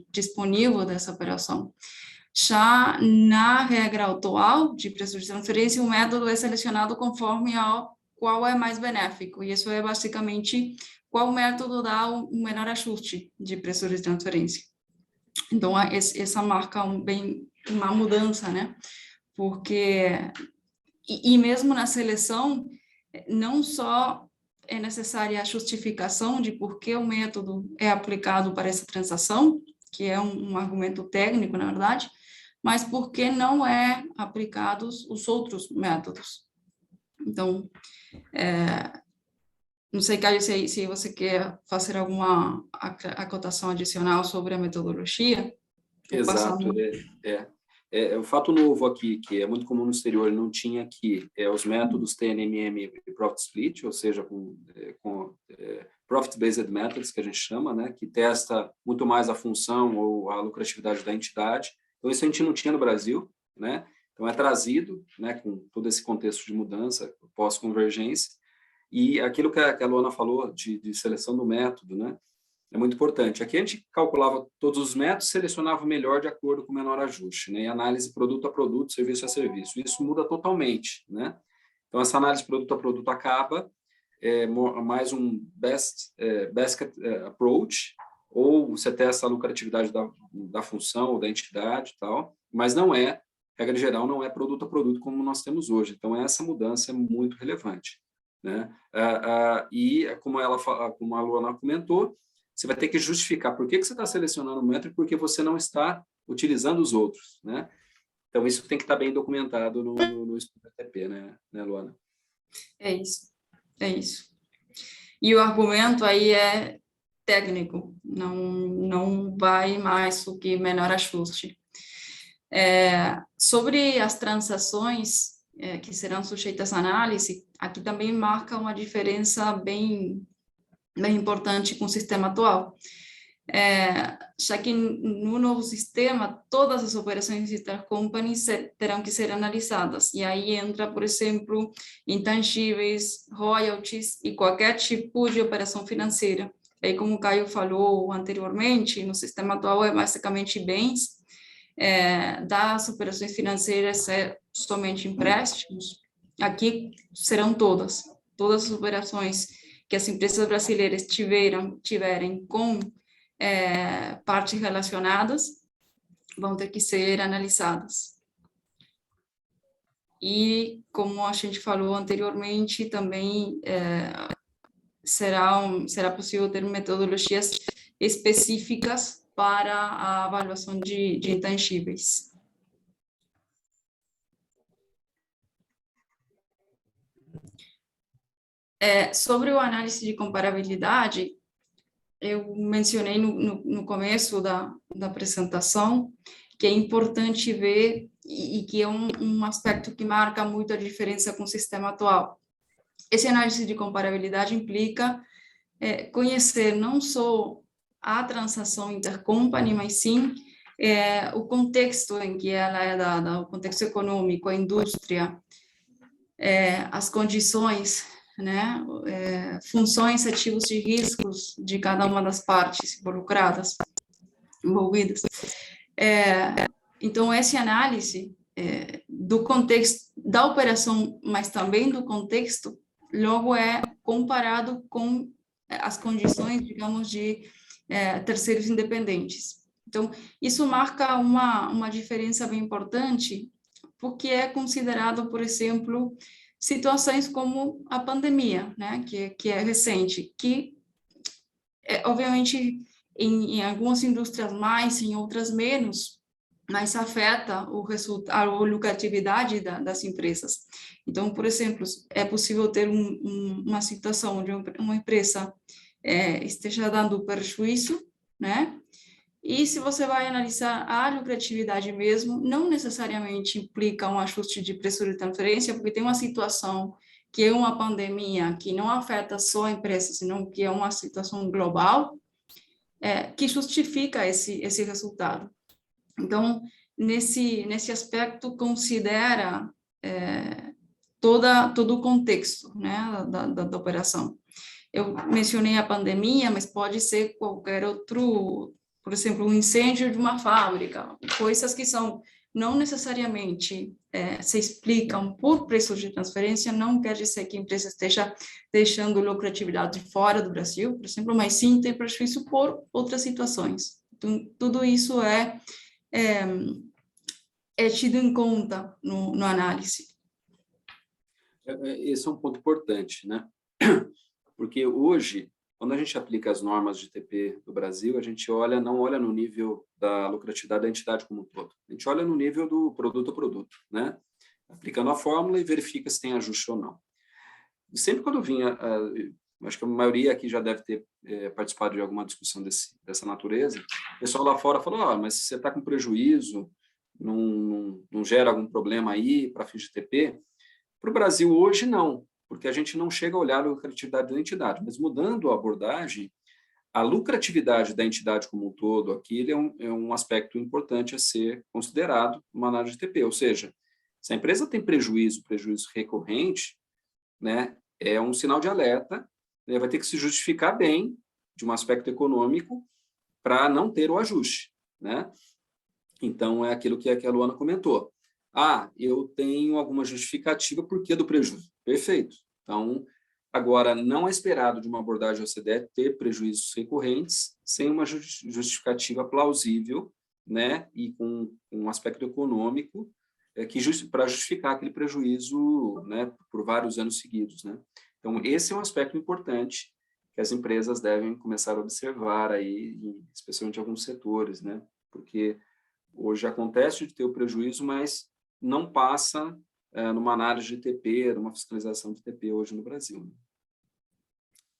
Speaker 4: disponível dessa operação. Já na regra atual de preço de transferência, o método é selecionado conforme ao qual é mais benéfico, e isso é basicamente qual método dá o menor ajuste de preço de transferência. Então, essa marca uma mudança, né? Porque, e mesmo na seleção, não só é necessária a justificação de por que o método é aplicado para essa transação, que é um argumento técnico, na verdade, mas por que não é aplicados os outros métodos. Então, não sei, Caio, se você quer fazer alguma acotação adicional sobre a metodologia.
Speaker 3: Exato, é um fato novo aqui, que é muito comum no exterior, não tinha aqui os métodos TNMM e Profit Split, ou seja, com Profit-Based Methods, que a gente chama, né, que testa muito mais a função ou a lucratividade da entidade. Então, isso a gente não tinha no Brasil, né? Então, é trazido, né, com todo esse contexto de mudança, pós-convergência, e aquilo que a Luana falou de seleção do método, né, é muito importante. Aqui a gente calculava todos os métodos, selecionava o melhor de acordo com o menor ajuste, né? E análise produto a produto, serviço a serviço. Isso muda totalmente, né? Então, essa análise produto a produto acaba, mais um basket approach, ou você testa a lucratividade da função ou da entidade e tal, mas não regra geral, não é produto a produto como nós temos hoje. Então, essa mudança é muito relevante, né? E, como a Luana comentou, você vai ter que justificar por que você está selecionando o método e por que você não está utilizando os outros, né? Então, isso tem que estar bem documentado no estudo ATP, né, Luana?
Speaker 4: É isso. E o argumento aí é técnico, não vai mais do que menor ajuste. Sobre as transações que serão sujeitas à análise, aqui também marca uma diferença bem importante com o sistema atual. Já que no novo sistema, todas as operações intercompany terão que ser analisadas, e aí entra, por exemplo, intangíveis, royalties e qualquer tipo de operação financeira. Aí, como o Caio falou anteriormente, no sistema atual é basicamente bens, das operações financeiras somente empréstimos. Aqui serão todas as operações que as empresas brasileiras tiverem com partes relacionadas vão ter que ser analisadas. e, como a gente falou anteriormente, também será possível ter metodologias específicas para a avaliação de intangíveis. Sobre o análise de comparabilidade, eu mencionei no começo da apresentação que é importante ver e que é um aspecto que marca muito a diferença com o sistema atual. Esse análise de comparabilidade implica conhecer não só a transação intercompany, mas sim o contexto em que ela é dada, o contexto econômico, a indústria, as condições, né, funções, ativos e riscos de cada uma das partes envolvidas. Então, essa análise do contexto da operação, mas também do contexto, logo é comparado com as condições, digamos, de terceiros independentes. Então, isso marca uma diferença bem importante, porque é considerado, por exemplo, situações como a pandemia, né, que é recente, que, obviamente, em algumas indústrias mais, em outras menos, mas afeta a lucratividade das empresas. Então, por exemplo, é possível ter uma situação onde uma empresa esteja dando prejuízo, né? E se você vai analisar a lucratividade mesmo, não necessariamente implica um ajuste de preço de transferência, porque tem uma situação que é uma pandemia, que não afeta só a empresa, senão que é uma situação global, que justifica esse resultado. Então, nesse aspecto, considera todo o contexto, né, da operação. Eu mencionei a pandemia, mas pode ser qualquer outro, por exemplo, um incêndio de uma fábrica, coisas que são não necessariamente se explicam por preço de transferência, não quer dizer que a empresa esteja deixando lucratividade fora do Brasil, por exemplo, mas sim tem prejuízo por outras situações. Então, tudo isso é tido em conta no análise.
Speaker 3: Esse é um ponto importante, né? Porque hoje, quando a gente aplica as normas de TP do Brasil, a gente não olha no nível da lucratividade da entidade como um todo. A gente olha no nível do produto a produto, né? Aplicando a fórmula e verifica se tem ajuste ou não. E sempre quando vinha, acho que a maioria aqui já deve ter participado de alguma discussão dessa natureza, o pessoal lá fora falou, mas se você está com prejuízo, não gera algum problema aí para fins de TP? Para o Brasil hoje, não, porque a gente não chega a olhar a lucratividade da entidade, mas mudando a abordagem, a lucratividade da entidade como um todo, aqui é um aspecto importante a ser considerado numa análise de TP, ou seja, se a empresa tem prejuízo recorrente, né, é um sinal de alerta, né, vai ter que se justificar bem de um aspecto econômico para não ter o ajuste, né? Então, é aquilo que a Luana comentou. Eu tenho alguma justificativa por que do prejuízo. Perfeito. Então, agora, não é esperado de uma abordagem OCDE ter prejuízos recorrentes sem uma justificativa plausível, né, e com um aspecto econômico para justificar aquele prejuízo, né, por vários anos seguidos, né? Então, esse é um aspecto importante que as empresas devem começar a observar aí, especialmente em alguns setores, né? Porque hoje acontece de ter o prejuízo, mas não passa numa análise de TP, numa fiscalização de TP hoje no Brasil. Né?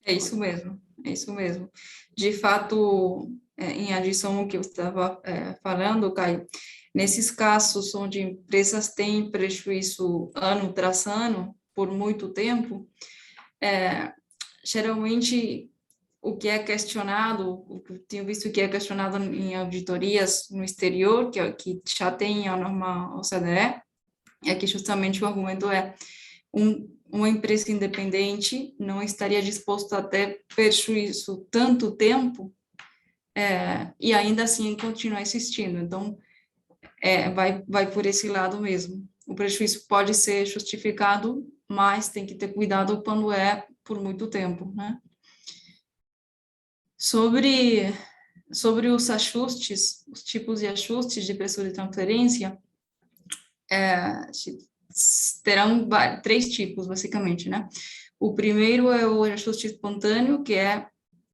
Speaker 4: É isso mesmo. De fato, em adição ao que eu estava falando, Caio, nesses casos onde empresas têm prejuízo ano tras ano, por muito tempo, geralmente o que é questionado, o que eu tenho visto que é questionado em auditorias no exterior, que já tem a norma OCDE, é que justamente o argumento é uma empresa independente não estaria disposta a ter prejuízo tanto tempo e ainda assim continuar existindo. Então, vai por esse lado mesmo. O prejuízo pode ser justificado, mas tem que ter cuidado quando é por muito tempo, né? Sobre os ajustes, os tipos de ajustes de preço de transferência, terão 3 tipos, basicamente, né? O primeiro é o ajuste espontâneo, que é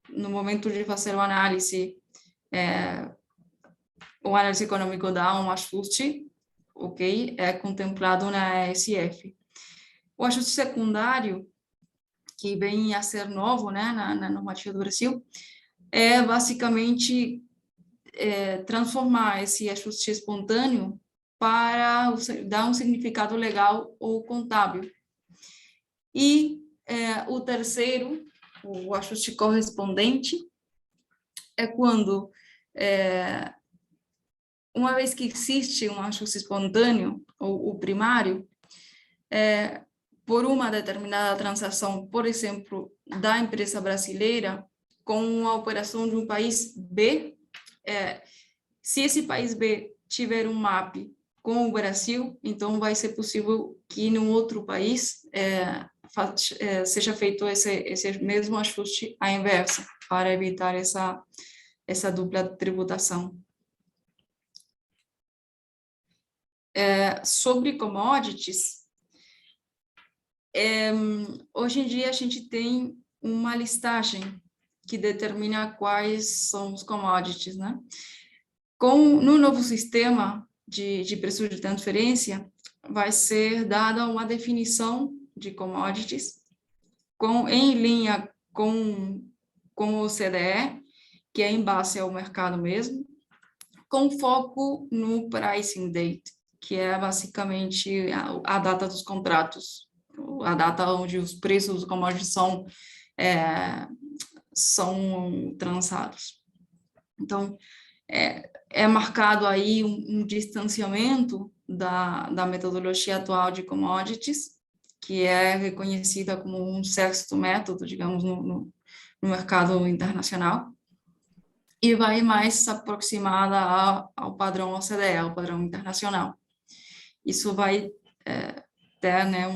Speaker 4: no momento de fazer o análise econômico dá um ajuste, ok? É contemplado na ESF. O ajuste secundário, que vem a ser novo, né, na normativa do Brasil, é basicamente transformar esse ajuste espontâneo para dar um significado legal ou contábil. E o terceiro, o ajuste correspondente, é quando, uma vez que existe um ajuste espontâneo, ou o primário, por uma determinada transação, por exemplo, da empresa brasileira, com a operação de um país B, se esse país B tiver um MAP com o Brasil, então vai ser possível que no outro país seja feito esse mesmo ajuste à inversa, para evitar essa dupla tributação. Sobre commodities, hoje em dia a gente tem uma listagem que determina quais são os commodities, né? No novo sistema de preço de transferência, vai ser dada uma definição de commodities em linha com o CDE, que é em base ao mercado mesmo, com foco no pricing date, que é basicamente a data dos contratos, a data onde os preços dos commodities são transados. Então, é marcado aí um distanciamento da metodologia atual de commodities, que é reconhecida como um sexto método, digamos, no mercado internacional, e vai mais aproximada ao padrão OCDE, ao padrão internacional. Isso vai ter, né,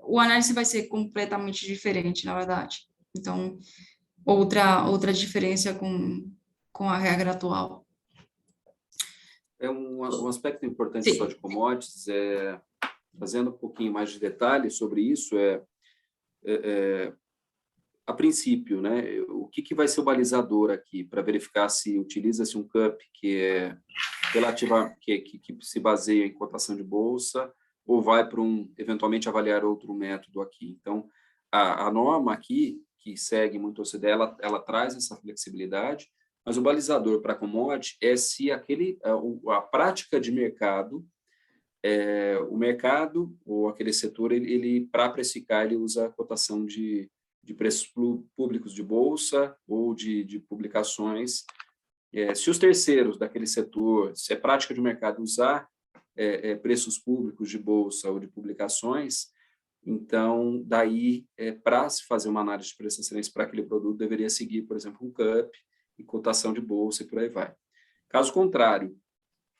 Speaker 4: o análise vai ser completamente diferente, na verdade. Então, outra diferença com a regra atual.
Speaker 3: Um aspecto importante só de commodities, trazendo um pouquinho mais de detalhes sobre isso, a princípio, né, o que vai ser o balizador aqui para verificar se utiliza-se um CUP que é que se baseia em cotação de bolsa ou vai para eventualmente avaliar outro método aqui. Então, a norma aqui, que segue muito o OCDE, ela traz essa flexibilidade, mas o balizador para commodity é se a prática de mercado, o mercado ou aquele setor, ele para precificar, ele usa a cotação de preços públicos de bolsa ou de publicações. Se os terceiros daquele setor, se é prática de mercado usar preços públicos de bolsa ou de publicações, então, daí, para se fazer uma análise de preço de transferência para aquele produto, deveria seguir, por exemplo, um CUP e cotação de bolsa e por aí vai. Caso contrário,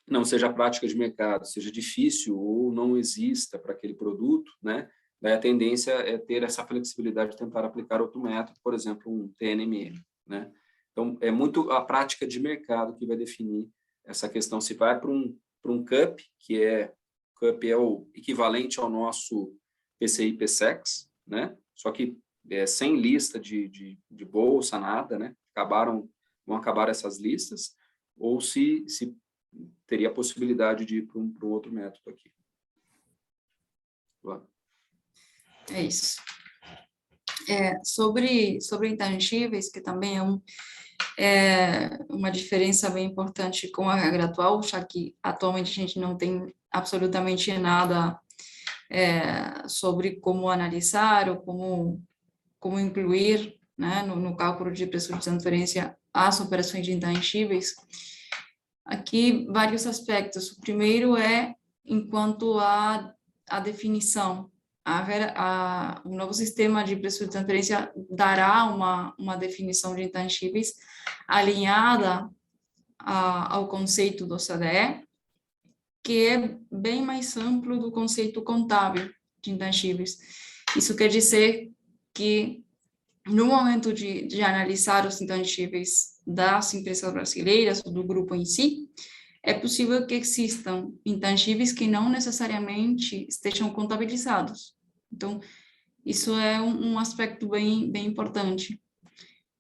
Speaker 3: não seja prática de mercado, seja difícil ou não exista para aquele produto, né? Daí a tendência é ter essa flexibilidade de tentar aplicar outro método, por exemplo, um TNML, né? Então, é muito a prática de mercado que vai definir essa questão, se vai para um CUP, CUP é o equivalente ao nosso PCI PSEX, né? Só que sem lista de bolsa, nada, né? Vão acabar essas listas, ou se teria a possibilidade de ir para um outro método aqui. Claro.
Speaker 4: É isso. Sobre intangíveis, que também é uma diferença bem importante com a regra atual, já que atualmente a gente não tem absolutamente nada sobre como analisar ou como incluir, né, no cálculo de preço de transferência as operações de intangíveis. Aqui, vários aspectos. O primeiro enquanto a definição. O novo sistema de preço de transferência dará uma definição de intangíveis alinhada ao conceito do CDE, que é bem mais amplo do conceito contábil de intangíveis. Isso quer dizer que, no momento de analisar os intangíveis das empresas brasileiras, do grupo em si, é possível que existam intangíveis que não necessariamente estejam contabilizados. Então, isso é um aspecto bem importante.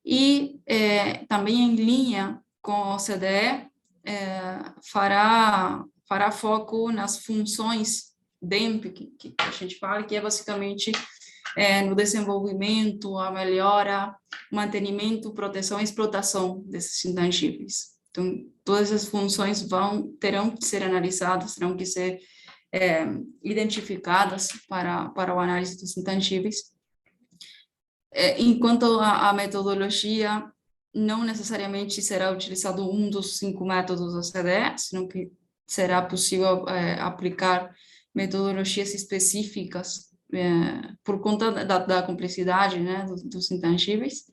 Speaker 4: E também em linha com a OCDE, fará foco nas funções DEMP, que a gente fala, que é basicamente no desenvolvimento, a melhora, mantenimento, proteção e explotação desses intangíveis. Então, todas as funções terão que ser analisadas, terão que ser identificadas para o análise dos intangíveis. Enquanto a metodologia não necessariamente será utilizado um dos 5 métodos da OCDE, senão que será possível aplicar metodologias específicas por conta da complexidade, né, dos intangíveis.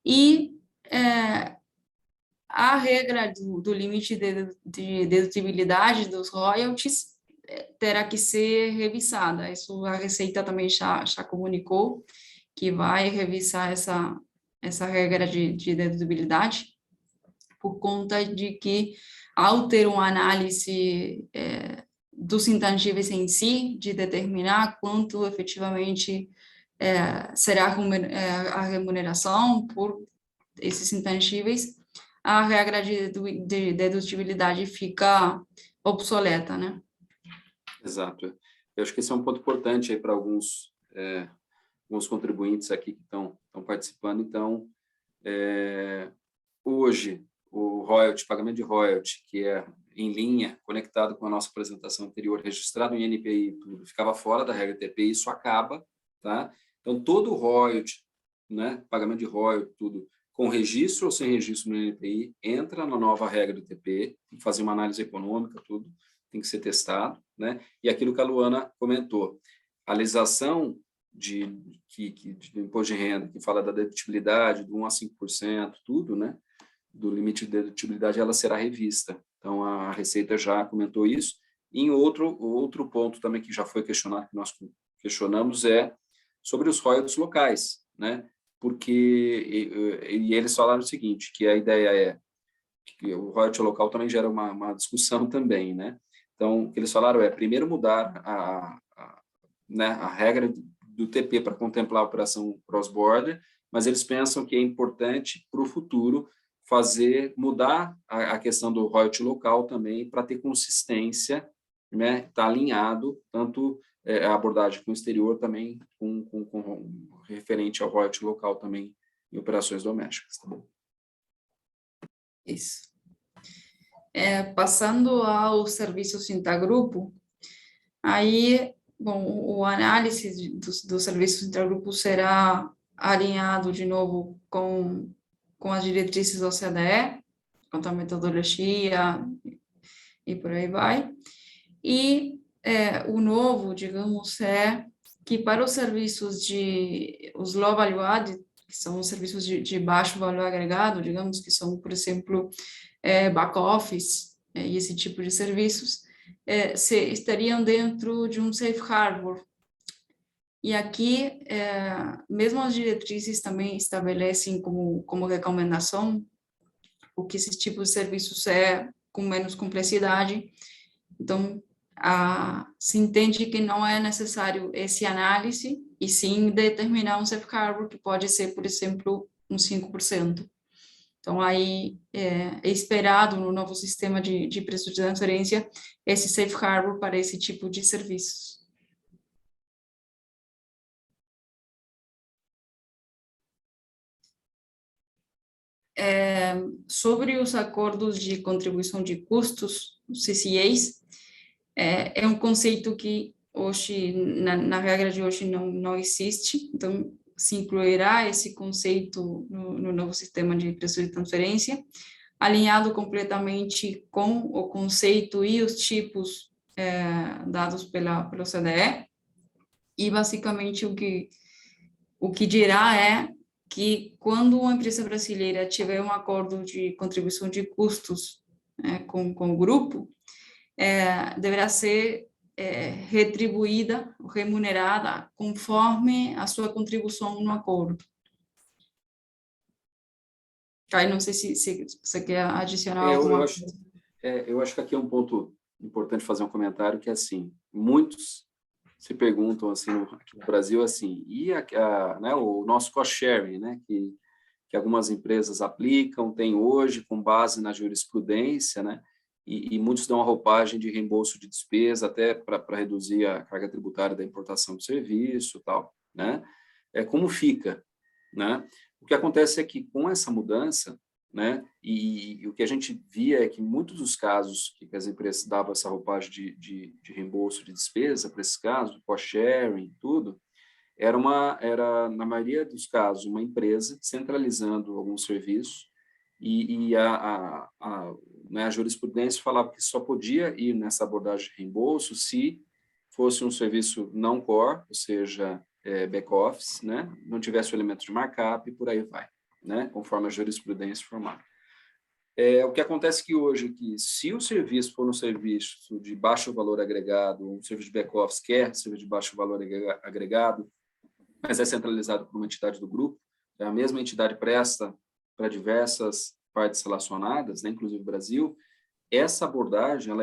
Speaker 4: E a regra do limite de dedutibilidade dos royalties terá que ser revisada. Isso a Receita também já comunicou, que vai revisar essa regra de dedutibilidade, por conta de que, ao ter uma análise dos intangíveis em si, de determinar quanto efetivamente será a remuneração por esses intangíveis, a regra de dedutibilidade fica obsoleta, né?
Speaker 3: Exato. Eu acho que esse é um ponto importante aí para alguns contribuintes aqui que estão participando. Então, hoje, o royalty, pagamento de royalty, que é em linha, conectado com a nossa apresentação anterior, registrado em NPI e tudo, ficava fora da regra TPI, isso acaba, tá? Então, todo o royalty, né, pagamento de royalty, tudo, com registro ou sem registro no NPI, entra na nova regra do TP, tem que fazer uma análise econômica, tudo, tem que ser testado, né? E aquilo que a Luana comentou, a legislação de imposto de renda, que fala da dedutibilidade, do 1 a 5%, tudo, né? Do limite de dedutibilidade, ela será revista. Então, a Receita já comentou isso. E em outro ponto também que já foi questionado, que nós questionamos, é sobre os royalties locais, né? Porque eles falaram o seguinte, que a ideia é que o royalty local também gera uma discussão também, né? Então, o que eles falaram é, primeiro, mudar a regra do TP para contemplar a operação cross-border, mas eles pensam que é importante para o futuro mudar a questão do royalty local também para ter consistência, né? Tá alinhado tanto a abordagem com o exterior também com referente ao royalty local também em operações domésticas, tá bom?
Speaker 4: Isso. Passando aos serviços intergrupo, aí, bom, o análise dos serviços intergrupo será alinhado de novo com as diretrizes da OCDE, quanto à metodologia e por aí vai. E o novo, digamos, é que para os serviços os low value added, que são os serviços de baixo valor agregado, digamos, que são, por exemplo, back office e esse tipo de serviços, estariam dentro de um safe harbor. E aqui, mesmo as diretrizes também estabelecem como recomendação o que esses tipos de serviços com menos complexidade. Então, se entende que não é necessário esse análise, e sim determinar um safe harbor, que pode ser, por exemplo, uns 5%. Então, aí é esperado no novo sistema de preço de transferência esse safe harbor para esse tipo de serviços. Sobre os acordos de contribuição de custos, os CCAs, é um conceito que hoje, na regra de hoje, não existe, então se incluirá esse conceito no novo sistema de preço de transferência, alinhado completamente com o conceito e os tipos dados pela OCDE, e basicamente o que dirá é que quando uma empresa brasileira tiver um acordo de contribuição de custos com o grupo, deverá ser retribuída, remunerada, conforme a sua contribuição no acordo. Aí não sei se você quer adicionar alguma coisa.
Speaker 3: eu acho que aqui é um ponto importante fazer um comentário, que é assim, muitos se perguntam, assim, aqui no Brasil, assim, e né, o nosso cost-sharing, né, que algumas empresas aplicam, tem hoje, com base na jurisprudência, né, e muitos dão a roupagem de reembolso de despesa, até para reduzir a carga tributária da importação do serviço, tal, né? Como fica, né? O que acontece é que, com essa mudança, né, e o que a gente via é que muitos dos casos que as empresas davam essa roupagem de reembolso de despesa, para esses casos, cost-sharing, tudo, era, na maioria dos casos, uma empresa centralizando algum serviço, e né, a jurisprudência falava que só podia ir nessa abordagem de reembolso se fosse um serviço não core, ou seja, back-office, né, não tivesse o elemento de markup e por aí vai, né, conforme a jurisprudência formada. O que acontece que hoje, que se o serviço for um serviço de baixo valor agregado, um serviço de back-office quer serviço de baixo valor agregado, mas é centralizado por uma entidade do grupo, a mesma entidade presta para diversas partes relacionadas, né, inclusive o Brasil, essa abordagem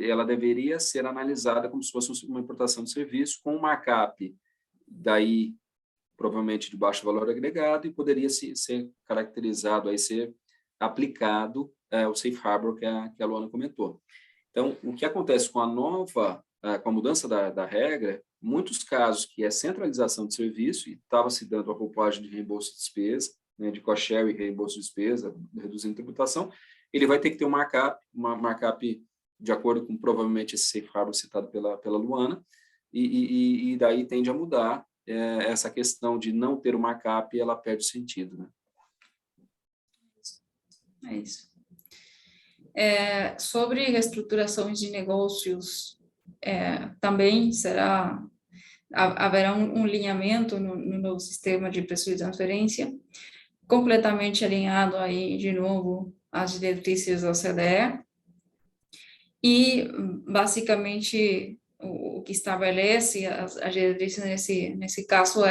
Speaker 3: ela deveria ser analisada como se fosse uma importação de serviço com um markup daí provavelmente de baixo valor agregado, e poderia ser caracterizado, aí ser aplicado o Safe Harbor que a Luana comentou. Então, o que acontece com com a mudança da regra, muitos casos que é centralização de serviço, e estava se dando a roupagem de reembolso de despesa, né, de cost-share e reembolso de despesa, reduzindo tributação, ele vai ter que ter um markup de acordo com provavelmente esse Safe Harbor citado pela Luana, e daí tende a mudar essa questão de não ter o markup, ela perde o sentido, né?
Speaker 4: É isso. Sobre reestruturações de negócios, também haverá um alinhamento no novo sistema de preço de transferência, completamente alinhado aí, de novo, às diretrizes da OCDE, e, basicamente, o que estabelece as diretrizes nesse caso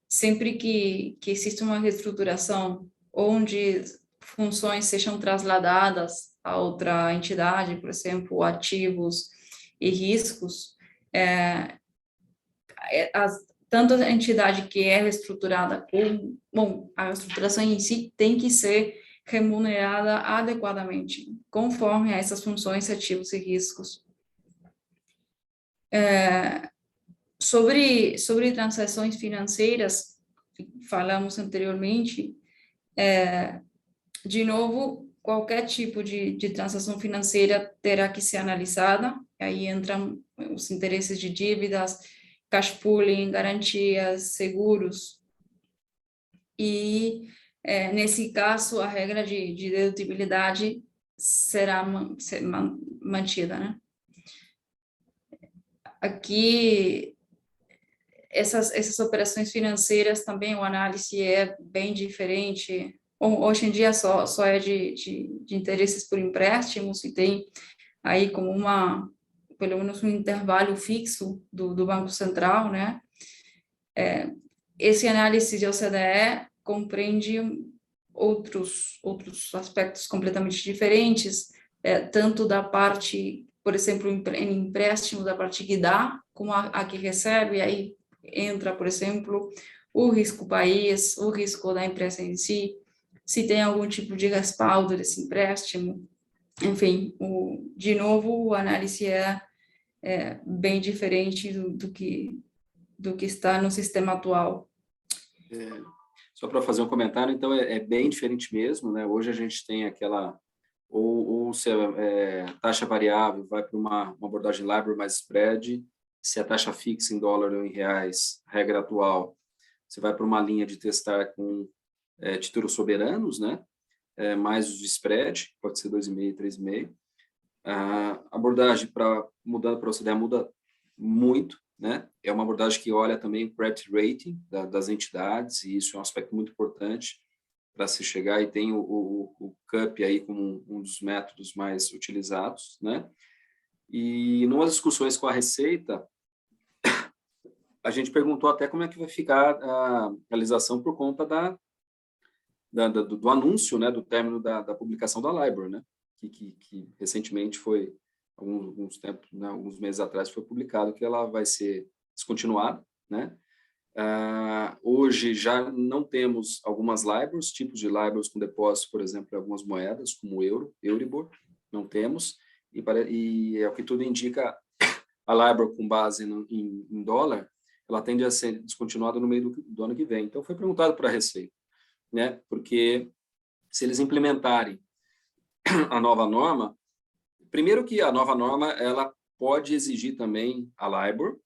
Speaker 4: sempre que existe uma reestruturação onde funções sejam trasladadas a outra entidade, por exemplo, ativos e riscos, tanto a entidade que é reestruturada como, a reestruturação em si tem que ser remunerada adequadamente, conforme a essas funções, ativos e riscos. Sobre transações financeiras, falamos anteriormente, de novo, qualquer tipo de transação financeira terá que ser analisada, aí entram os interesses de dívidas, cash pooling, garantias, seguros, e nesse caso a regra de dedutibilidade será mantida, né? Aqui, essas operações financeiras também, o análise é bem diferente. Hoje em dia só é de interesses por empréstimos, e tem aí como pelo menos um intervalo fixo do Banco Central, né? Esse análise de OCDE compreende outros aspectos completamente diferentes, tanto da parte, por exemplo, em empréstimo, da parte que dá, como a que recebe, aí entra, por exemplo, o risco país, o risco da empresa em si, se tem algum tipo de respaldo desse empréstimo, enfim, de novo, o análise é bem diferente do que está no sistema atual.
Speaker 3: Só para fazer um comentário, então, é bem diferente mesmo, né? Hoje a gente tem aquela, ou se a taxa variável vai para uma abordagem LIBOR mais spread, se a taxa fixa em dólar ou em reais, regra atual, você vai para uma linha de testar com títulos soberanos, né? Mais os de spread, pode ser 2,5, 3,5. A abordagem mudando para o OCDE muda muito, né? É uma abordagem que olha também o credit rating das entidades, e isso é um aspecto muito importante para se chegar, e tem o CUP aí como um dos métodos mais utilizados, né? E numas discussões com a Receita, a gente perguntou até como é que vai ficar a realização por conta do anúncio, né, do término da publicação da LIBOR, né? que recentemente foi, alguns meses atrás, foi publicado que ela vai ser descontinuada, né? Hoje já não temos algumas LIBORs, tipos de LIBORs com depósito, por exemplo, em algumas moedas, como o euro, Euribor, não temos, e é o que tudo indica, a LIBOR com base em dólar, ela tende a ser descontinuada no meio do ano que vem. Então, foi perguntado para a Receita, né? Porque se eles implementarem a nova norma, primeiro que a nova norma, ela pode exigir também a LIBOR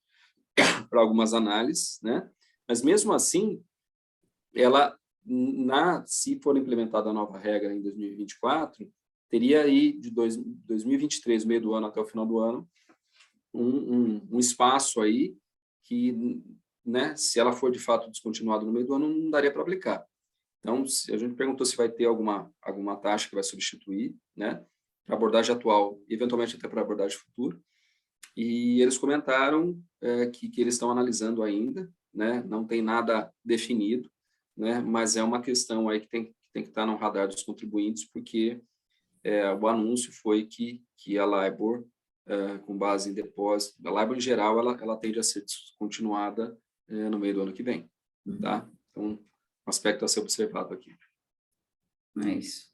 Speaker 3: para algumas análises, né? Mas mesmo assim, ela, se for implementada a nova regra em 2024, teria aí de 2023, meio do ano até o final do ano, um espaço aí que, né, se ela for de fato descontinuada no meio do ano, não daria para aplicar. Então, a gente perguntou se vai ter alguma taxa que vai substituir, né, para a abordagem atual, eventualmente até para a abordagem futura. E eles comentaram que eles estão analisando ainda, né, não tem nada definido, né, mas é uma questão aí que tem que estar no radar dos contribuintes, porque o anúncio foi que a LIBOR, com base em depósito, a LIBOR em geral, ela tende a ser descontinuada no meio do ano que vem, tá? Então, um aspecto a ser observado aqui.
Speaker 4: É isso.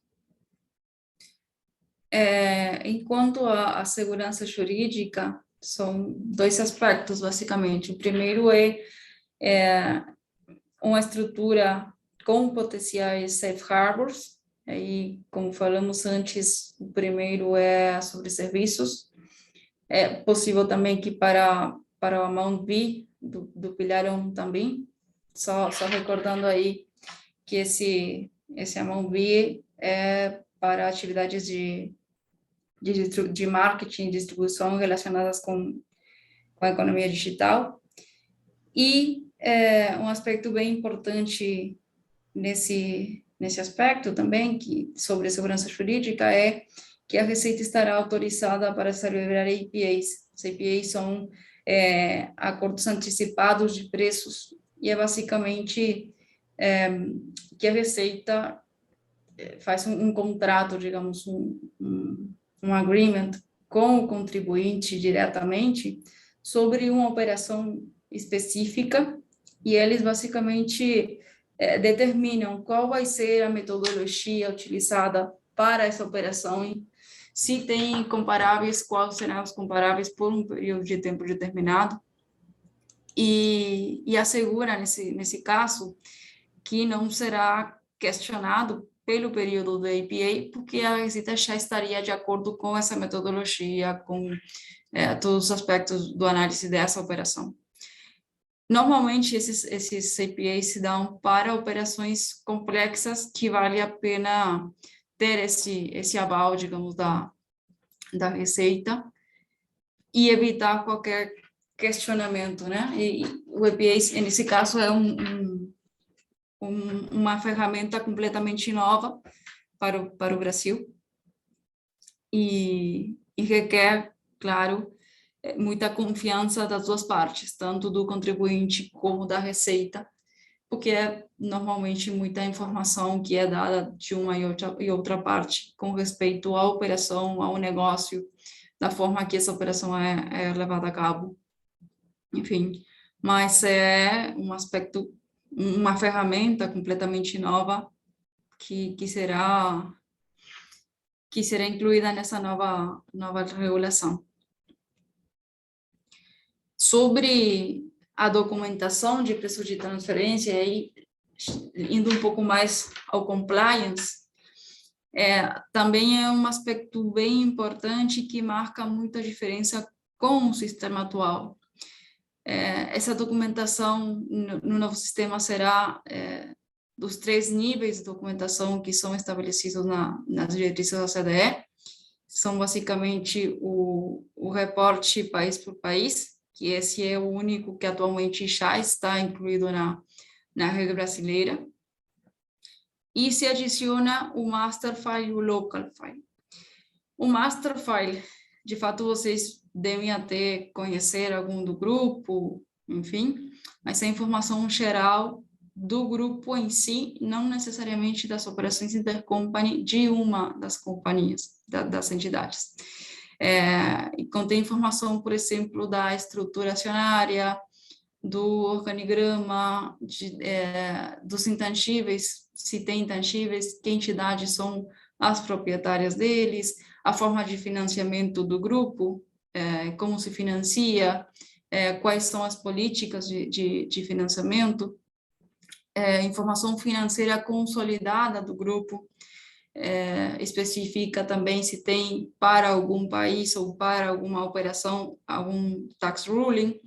Speaker 4: Enquanto a segurança jurídica, são dois aspectos, basicamente. O primeiro é uma estrutura com potenciais safe harbors. Aí, como falamos antes, o primeiro é sobre serviços. É possível também que para o amount B do pilar 1 também, só recordando aí que esse amount B é para atividades de marketing e distribuição relacionadas com a economia digital. E um aspecto bem importante nesse aspecto também, que sobre a segurança jurídica, é que a Receita estará autorizada para celebrar APAs. As APAs são acordos antecipados de preços, e é basicamente que a Receita faz um contrato, digamos, um agreement com o contribuinte diretamente sobre uma operação específica, e eles basicamente determinam qual vai ser a metodologia utilizada para essa operação, e se tem comparáveis, quais serão os comparáveis por um período de tempo determinado, e assegura, nesse caso, que não será questionado pelo período do APA, porque a Receita já estaria de acordo com essa metodologia, com todos os aspectos do análise dessa operação. Normalmente, esses APAs se dão para operações complexas que vale a pena ter esse aval, digamos, da Receita, e evitar qualquer questionamento, né? E o APA, nesse caso, é uma ferramenta completamente nova para o Brasil, e requer, claro, muita confiança das duas partes, tanto do contribuinte como da Receita, porque é normalmente muita informação que é dada de uma e outra parte com respeito à operação, ao negócio, da forma que essa operação é levada a cabo. Enfim, mas é um aspecto, uma ferramenta completamente nova que será incluída nessa nova regulação. Sobre a documentação de preço de transferência, aí, indo um pouco mais ao compliance, também é um aspecto bem importante que marca muita diferença com o sistema atual. Essa documentação no novo sistema será dos 3 níveis de documentação que são estabelecidos nas diretrizes da OCDE. São basicamente o reporte país por país, que esse é o único que atualmente já está incluído na regra brasileira, e se adiciona o Master File e o Local File. O Master File, de fato, vocês devem até conhecer algum do grupo, enfim, mas é a informação geral do grupo em si, não necessariamente das operações intercompany de uma das companhias, das entidades. E contém informação, por exemplo, da estrutura acionária, do organigrama, dos intangíveis, se tem intangíveis, que entidades são as proprietárias deles, a forma de financiamento do grupo, como se financia, quais são as políticas de financiamento, informação financeira consolidada do grupo, especifica também se tem para algum país ou para alguma operação, algum tax ruling,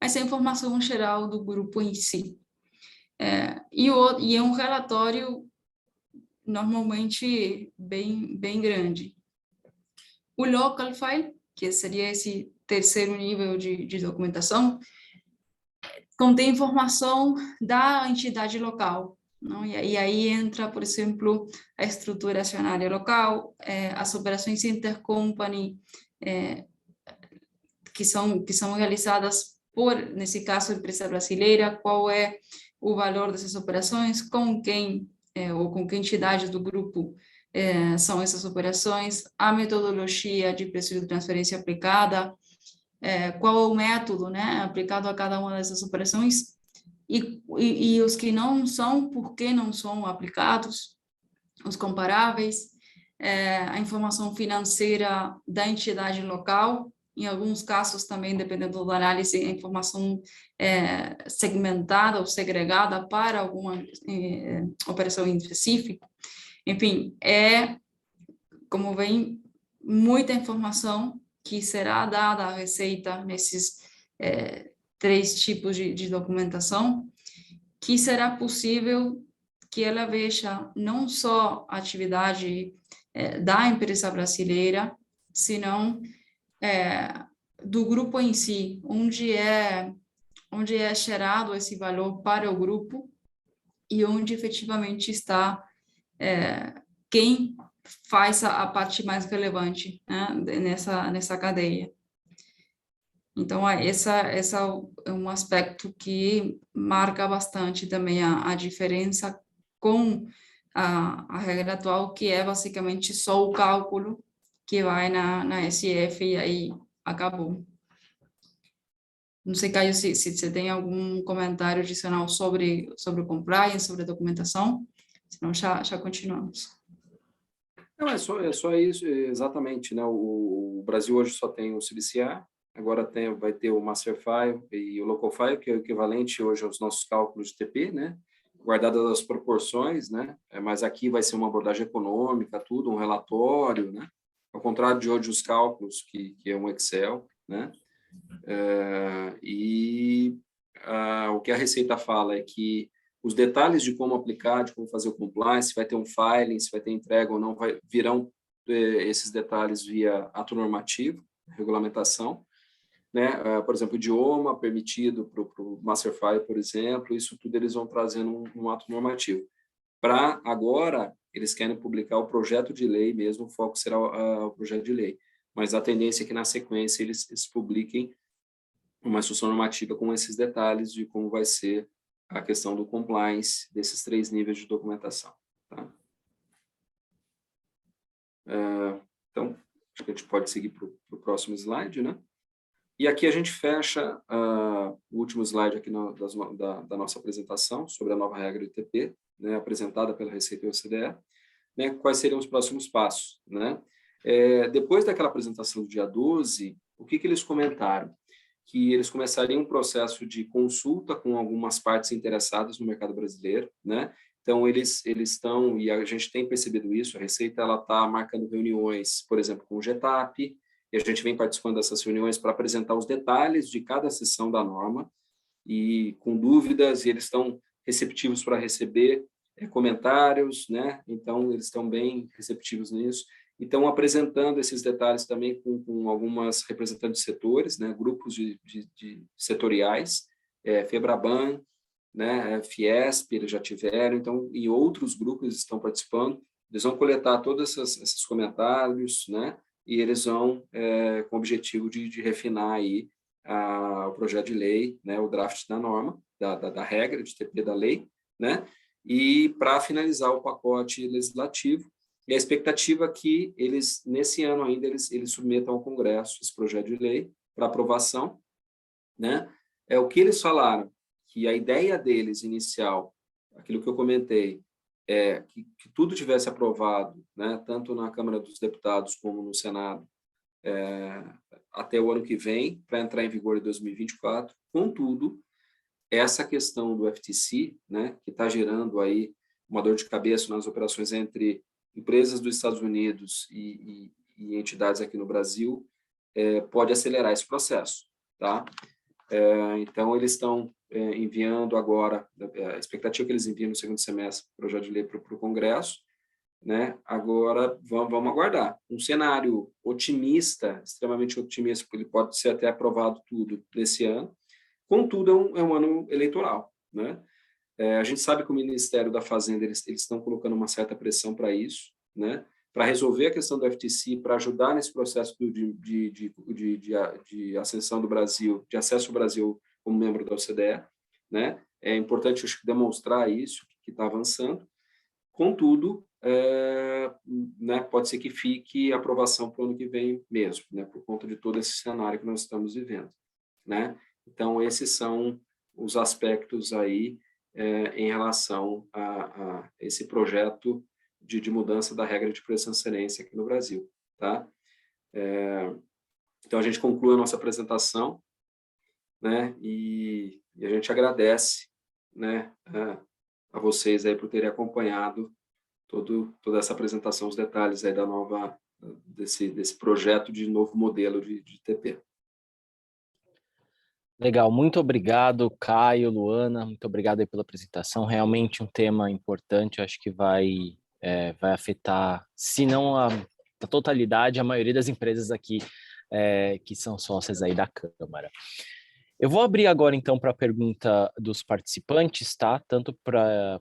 Speaker 4: mas é a informação geral do grupo em si. E é um relatório normalmente bem grande. O local file, que seria esse terceiro nível de documentação, contém informação da entidade local, não? E aí entra, por exemplo, a estrutura acionária local, as operações intercompany, que são realizadas por, nesse caso, a empresa brasileira, qual é o valor dessas operações, com quem, ou com que entidade do grupo são essas operações, a metodologia de preço de transferência aplicada, qual é o método, né, aplicado a cada uma dessas operações, e os que não são, por que não são aplicados, os comparáveis, a informação financeira da entidade local, em alguns casos também, dependendo da análise, a informação segmentada ou segregada para alguma operação em específico. Enfim, como vem, muita informação que será dada à Receita nesses 3 tipos de documentação, que será possível que ela veja não só a atividade da empresa brasileira, senão do grupo em si, onde é gerado esse valor para o grupo e onde efetivamente está quem faz a parte mais relevante, né, nessa cadeia. Então, essa é um aspecto que marca bastante também a diferença com a regra atual, que é basicamente só o cálculo que vai na SF e aí acabou. Não sei, Caio, se você tem algum comentário adicional sobre o compliance, sobre a documentação, senão já continuamos.
Speaker 3: Não, é só isso, exatamente, né? O Brasil hoje só tem o CBCA, agora vai ter o Masterfile e o Localfile, que é o equivalente hoje aos nossos cálculos de TP, né? Guardadas as proporções, né? Mas aqui vai ser uma abordagem econômica, tudo, um relatório, né? Ao contrário de hoje os cálculos, que é um Excel, né? O que a Receita fala é que os detalhes de como aplicar, de como fazer o compliance, se vai ter um filing, se vai ter entrega ou não, virão esses detalhes via ato normativo, regulamentação, né? Por exemplo, o idioma permitido para o Masterfile, por exemplo, isso tudo eles vão trazendo um ato normativo. Para agora, eles querem publicar o projeto de lei mesmo, o foco será o projeto de lei, mas a tendência é que na sequência eles publiquem uma instrução normativa com esses detalhes de como vai ser a questão do compliance desses 3 níveis de documentação. Tá? Então, acho que a gente pode seguir para o próximo slide, né? E aqui a gente fecha o último slide aqui da nossa apresentação sobre a nova regra de TP, né, apresentada pela Receita e o OCDE, né, quais seriam os próximos passos, né? Depois daquela apresentação do dia 12, o que eles comentaram? Que eles começariam um processo de consulta com algumas partes interessadas no mercado brasileiro, né? Então, eles estão, e a gente tem percebido isso, a Receita está marcando reuniões, por exemplo, com o GETAP, e a gente vem participando dessas reuniões para apresentar os detalhes de cada seção da norma, e com dúvidas, e eles estão receptivos para receber comentários, né? Então, eles estão bem receptivos nisso. Então, apresentando esses detalhes também com algumas representantes de setores, né? Grupos de setoriais, FEBRABAN, né? Fiesp, eles já tiveram, então, e outros grupos estão participando. Eles vão coletar todos esses comentários, né? E eles vão, com o objetivo de refinar aí o projeto de lei, né? O draft da norma, da regra de TP da lei, né? E para finalizar o pacote legislativo, e a expectativa é que eles, nesse ano ainda, eles submetam ao Congresso esse projeto de lei para aprovação, né? É o que eles falaram, que a ideia deles inicial, aquilo que eu comentei, é que tudo tivesse aprovado, né, tanto na Câmara dos Deputados como no Senado, até o ano que vem, para entrar em vigor em 2024. Contudo, essa questão do FTC, né, que está gerando aí uma dor de cabeça nas operações entre empresas dos Estados Unidos e entidades aqui no Brasil, pode acelerar esse processo, tá? Então, eles estão enviando agora, a expectativa é que eles enviem no segundo semestre o projeto de lei para o Congresso, né? Agora, vamos aguardar. Um cenário otimista, extremamente otimista, porque ele pode ser até aprovado tudo desse ano. Contudo, é um ano eleitoral, né? A gente sabe que o Ministério da Fazenda, eles estão colocando uma certa pressão para isso, né? Para resolver a questão do FTC, para ajudar nesse processo de ascensão do Brasil, de acesso ao Brasil como membro da OCDE, né? É importante demonstrar isso, que está avançando. Contudo, né, pode ser que fique aprovação para o ano que vem mesmo, né? Por conta de todo esse cenário que nós estamos vivendo, né? Então, esses são os aspectos aí em relação a esse projeto de mudança da regra de preço e transferência aqui no Brasil, tá? Então, a gente conclui a nossa apresentação, né? E a gente agradece, né, a vocês aí por terem acompanhado toda essa apresentação, os detalhes aí desse projeto de novo modelo de TP.
Speaker 1: Legal, muito obrigado, Caio, Luana, muito obrigado aí pela apresentação. Realmente um tema importante, acho que vai afetar, se não a totalidade, a maioria das empresas aqui que são sócias aí da Câmara. Eu vou abrir agora, então, para a pergunta dos participantes, tá? Tanto para